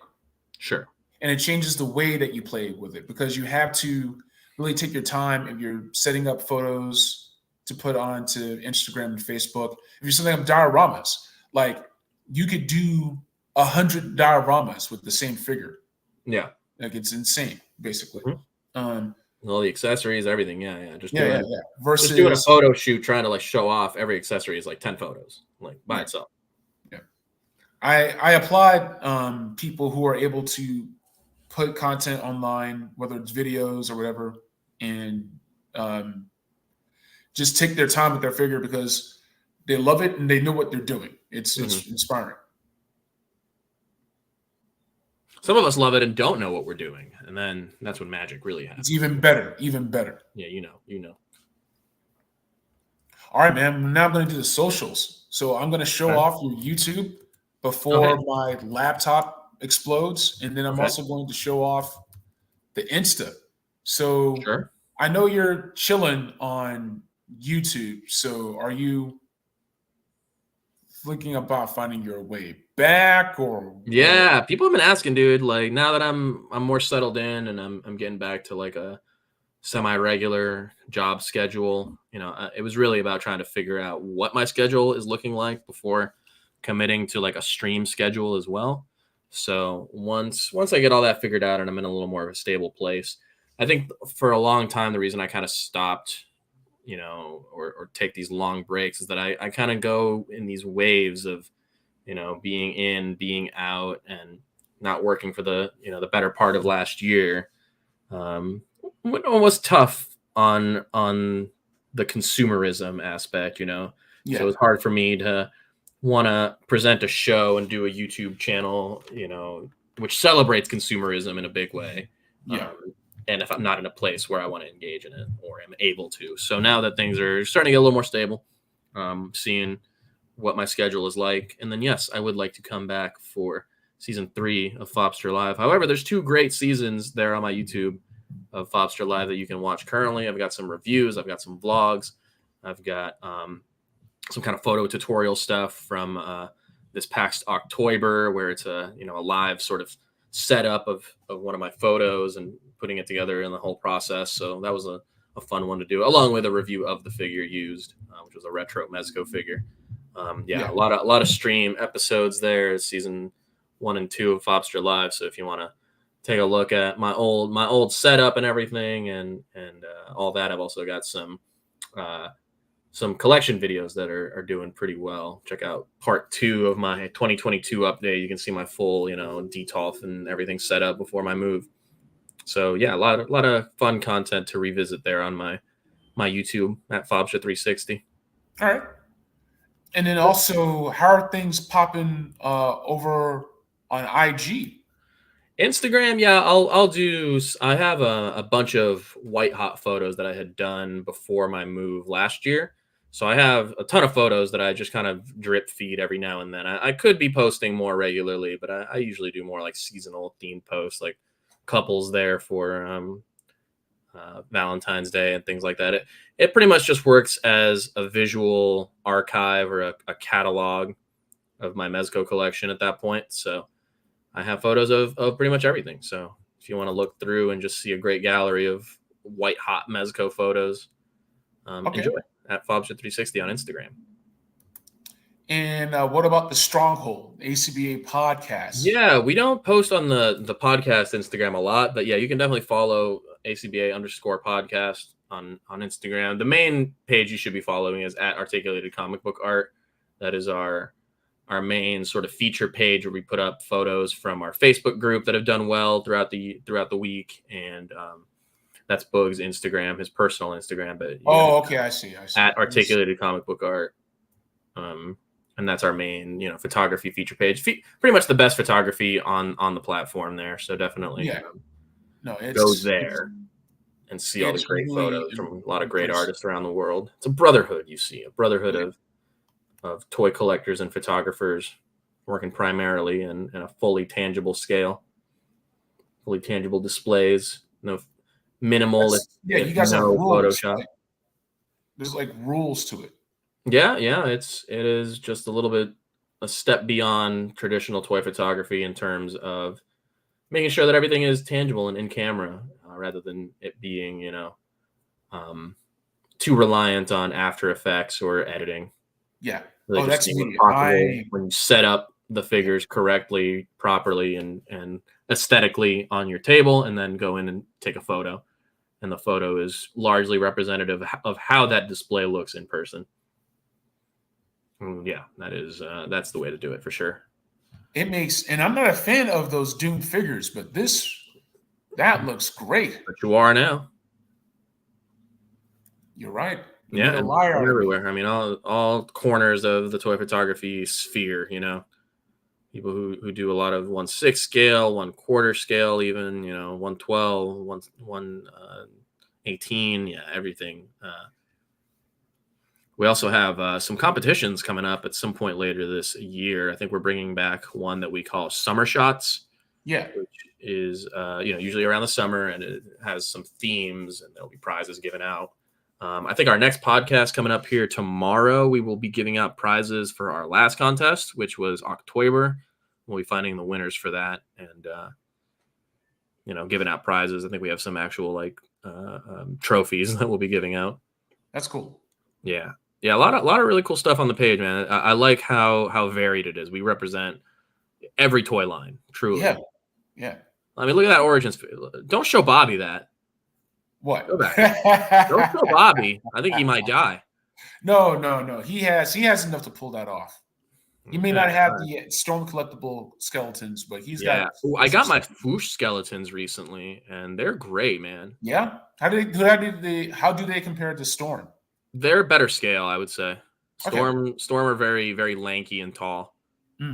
Sure. And it changes the way that you play with it, because you have to really take your time if you're setting up photos to put onto Instagram and Facebook. If you're setting up dioramas, like you could do 100 dioramas with the same figure. Yeah. Like it's insane, basically. All the accessories, everything. Yeah. Just versus doing a photo shoot trying to like show off every accessory is like 10 photos, like by itself. Yeah. I applaud people who are able to put content online, whether it's videos or whatever, and just take their time with their figure because they love it and they know what they're doing. It's inspiring. Some of us love it and don't know what we're doing, and then that's when magic really happens. It's even better, even better. Yeah, you know. All right, man. Now I'm going to do the socials. So I'm going to show off your YouTube before my laptop explodes, and then I'm also going to show off the Insta. So I know you're chilling on YouTube. So are you thinking about finding your way back, or? Yeah, people have been asking, dude. Like now that I'm more settled in and I'm getting back to like a semi-regular job schedule, you know, it was really about trying to figure out what my schedule is looking like before committing to like a stream schedule as well. So once I get all that figured out and I'm in a little more of a stable place, I think for a long time, the reason I kind of stopped, or take these long breaks is that I kind of go in these waves of, being in, being out, and not working for the better part of last year. It was tough on the consumerism aspect, so Yeah. it was hard for me to want to present a show and do a YouTube channel, which celebrates consumerism in a big way. Yeah. And if I'm not in a place where I want to engage in it or am able to. So now that things are starting to get a little more stable, seeing what my schedule is like. And then, yes, I would like to come back for season 3 of Fabster Live. However, there's 2 great seasons there on my YouTube of Fabster Live that you can watch currently. I've got some reviews. I've got some vlogs. I've got some kind of photo tutorial stuff from this past October, where it's a live sort of setup of one of my photos and putting it together in the whole process. So that was a fun one to do, along with a review of the figure used, which was a retro Mezco figure. A lot of stream episodes there, season 1 and 2 of Fabster Live. So if you want to take a look at my old setup and everything and all that, I've also got some collection videos that are doing pretty well. Check out part 2 of my 2022 update. You can see my full, detolf and everything set up before my move. So yeah, a lot of fun content to revisit there on my YouTube at Fabster360. All right. And then also, how are things popping over on IG? Instagram, yeah, I'll do. I have a bunch of white hot photos that I had done before my move last year. So I have a ton of photos that I just kind of drip feed every now and then. I could be posting more regularly, but I usually do more like seasonal themed posts, like couples there for Valentine's Day and things like that. It pretty much just works as a visual archive or a catalog of my Mezco collection at that point. So I have photos of pretty much everything. So if you want to look through and just see a great gallery of white hot Mezco photos, enjoy at Fabster360 on Instagram. And what about the Stronghold ACBA podcast? Yeah, we don't post on the podcast Instagram a lot, but yeah, you can definitely follow ACBA_podcast on Instagram. The main page you should be following is at Articulated Comic Book Art. That is our main sort of feature page where we put up photos from our Facebook group that have done well throughout the week, and that's Boog's Instagram, his personal Instagram. But I see. At Articulated Comic Book Art, and that's our main photography feature page. Pretty much the best photography on the platform there. So definitely go there and see all the great photos from a lot of great artists around the world. It's a brotherhood, a brotherhood of toy collectors and photographers working primarily in a fully tangible scale, fully tangible displays, no minimal. You guys have rules. Photoshop. There's like rules to it. Yeah, it is just a step beyond traditional toy photography in terms of making sure that everything is tangible and in camera, rather than it being too reliant on After Effects or editing. Yeah. Really that's me. When you set up the figures correctly, properly, and aesthetically on your table, and then go in and take a photo. And the photo is largely representative of how that display looks in person. Yeah, that's the way to do it for sure. And I'm not a fan of those Doom figures, but that looks great. But you are now. You're right. Yeah, and everywhere. I mean, all corners of the toy photography sphere. People who do a lot of 1/6 scale, 1/4 scale, even 1/12, 1/18. Yeah, everything. We also have some competitions coming up at some point later this year. I think we're bringing back one that we call Summer Shots. Yeah, which is usually around the summer, and it has some themes, and there'll be prizes given out. I think our next podcast coming up here tomorrow, we will be giving out prizes for our last contest, which was October. We'll be finding the winners for that, and giving out prizes. I think we have some actual trophies that we'll be giving out. That's cool. Yeah, a lot of really cool stuff on the page, man. I like how varied it is. We represent every toy line, truly. Yeah. I mean, look at that Origins. Don't show Bobby that. What? Go back. Don't kill Bobby. I think he might die. No. He has enough to pull that off. He may not have the storm collectible skeletons, but he's got. Ooh, I got my Foosh skeletons recently, and they're great, man. Yeah. How do they compare to Storm? They're better scale, I would say. Okay. Storm are very, very lanky and tall.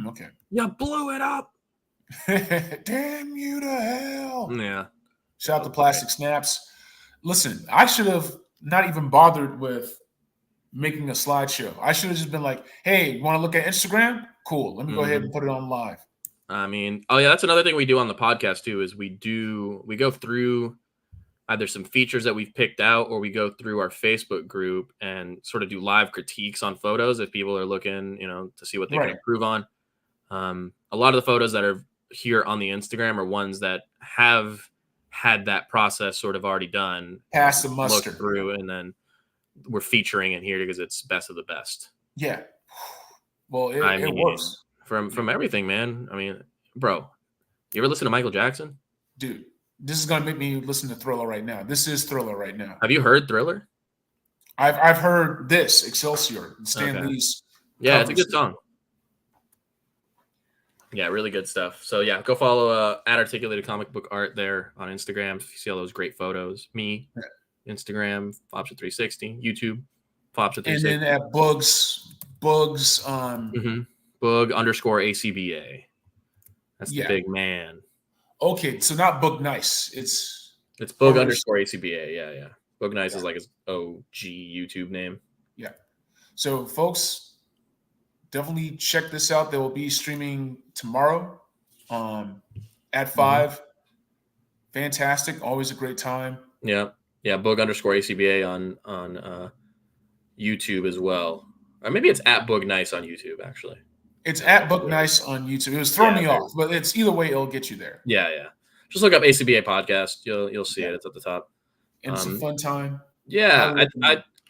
Okay. You blew it up. Damn you to hell. Yeah. Shout out to Plastic Snaps. Listen, I should have not even bothered with making a slideshow. I should have just been like, hey, you want to look at Instagram? Cool. Let me go ahead and put it on live. I mean, oh yeah, that's another thing we do on the podcast too, is we go through either some features that we've picked out, or we go through our Facebook group and sort of do live critiques on photos if people are looking, to see what they can improve on. A lot of the photos that are here on the Instagram are ones that have had that process sort of already done. Pass the muster. Look through, and then we're featuring it here because it's best of the best. Yeah. Well, it works. From everything, man. I mean, bro, you ever listen to Michael Jackson? Dude, this is gonna make me listen to Thriller right now. This is Thriller right now. Have you heard Thriller? I've heard this Excelsior, Stan Lee's. Yeah, it's a good song. Yeah, really good stuff. So yeah, go follow @articulated comic book art there on Instagram. If you see all those great photos. Me, Instagram, Fabster360, YouTube, Fabster360. And then at Bugs, Bug_ACBA. That's the big man. Okay, so not Bug Nice. It's Bug_ACBA. Yeah. Bug Nice is like his OG YouTube name. Yeah. So folks, definitely check this out. They will be streaming tomorrow at 5. Fantastic. Always a great time. Yeah. Bug_ACBA on YouTube as well. Or maybe it's @Bug Nice on YouTube, actually. It's @Bug Nice on YouTube. It was throwing me off, but it's either way, it'll get you there. Yeah. Just look up ACBA podcast. You'll see it. It's at the top. And it's a fun time. Yeah,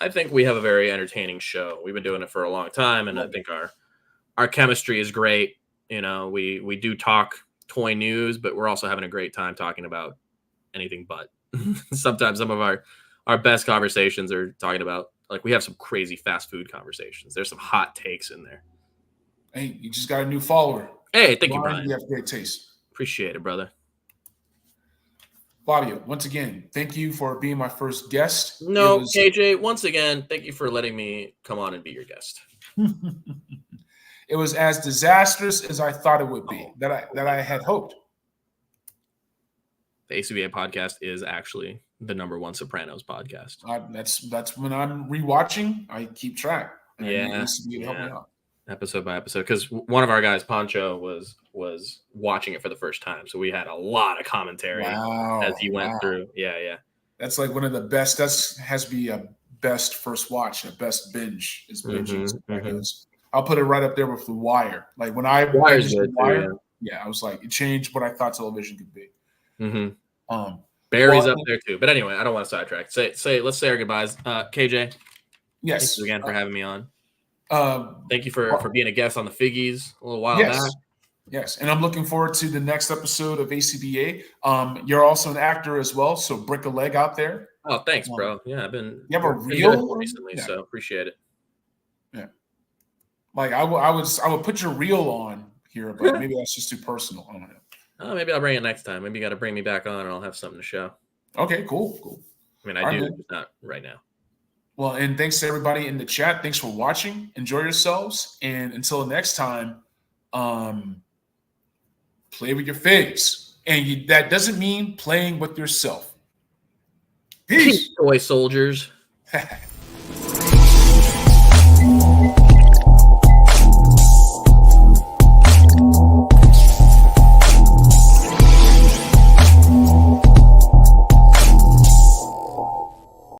I think we have a very entertaining show. We've been doing it for a long time, and I think our chemistry is great. We do talk toy news, but we're also having a great time talking about anything but. Sometimes some of our best conversations are talking about, like, we have some crazy fast food conversations. There's some hot takes in there. Hey, you just got a new follower. Hey, thank you, Brian. You have great taste. Appreciate it, brother. Fabio, once again, thank you for being my first guest. No, KJ, once again, thank you for letting me come on and be your guest. It was as disastrous as I thought it would be, that I had hoped. The ACBA podcast is actually the #1 Sopranos podcast. That's when I'm rewatching, I keep track. Yeah. Episode by episode, because one of our guys, Pancho, was watching it for the first time, so we had a lot of commentary as he went through. Yeah. That's like one of the best. Has to be a best first watch, a best binge is binging. I'll put it right up there with The Wire. Like when I Wire's good Wire, I was like, it changed what I thought television could be. Barry's up there too. But anyway, I don't want to sidetrack. Let's say our goodbyes. KJ. Yes. Thank you again for having me on. Thank you for being a guest on the Figgies a little while back. Yes, and I'm looking forward to the next episode of ACBA. You're also an actor as well, so break a leg out there. Oh, thanks, bro. Yeah, I've been. You have a reel recently, so appreciate it. Yeah, like I would put your reel on here, but maybe that's just too personal. I don't know. Oh, maybe I'll bring it next time. Maybe you got to bring me back on, and I'll have something to show. Okay, cool. I mean, I do, but not right now. Well, and thanks to everybody in the chat. Thanks for watching. Enjoy yourselves. And until next time, play with your figs. And that doesn't mean playing with yourself. Peace. Toy soldiers.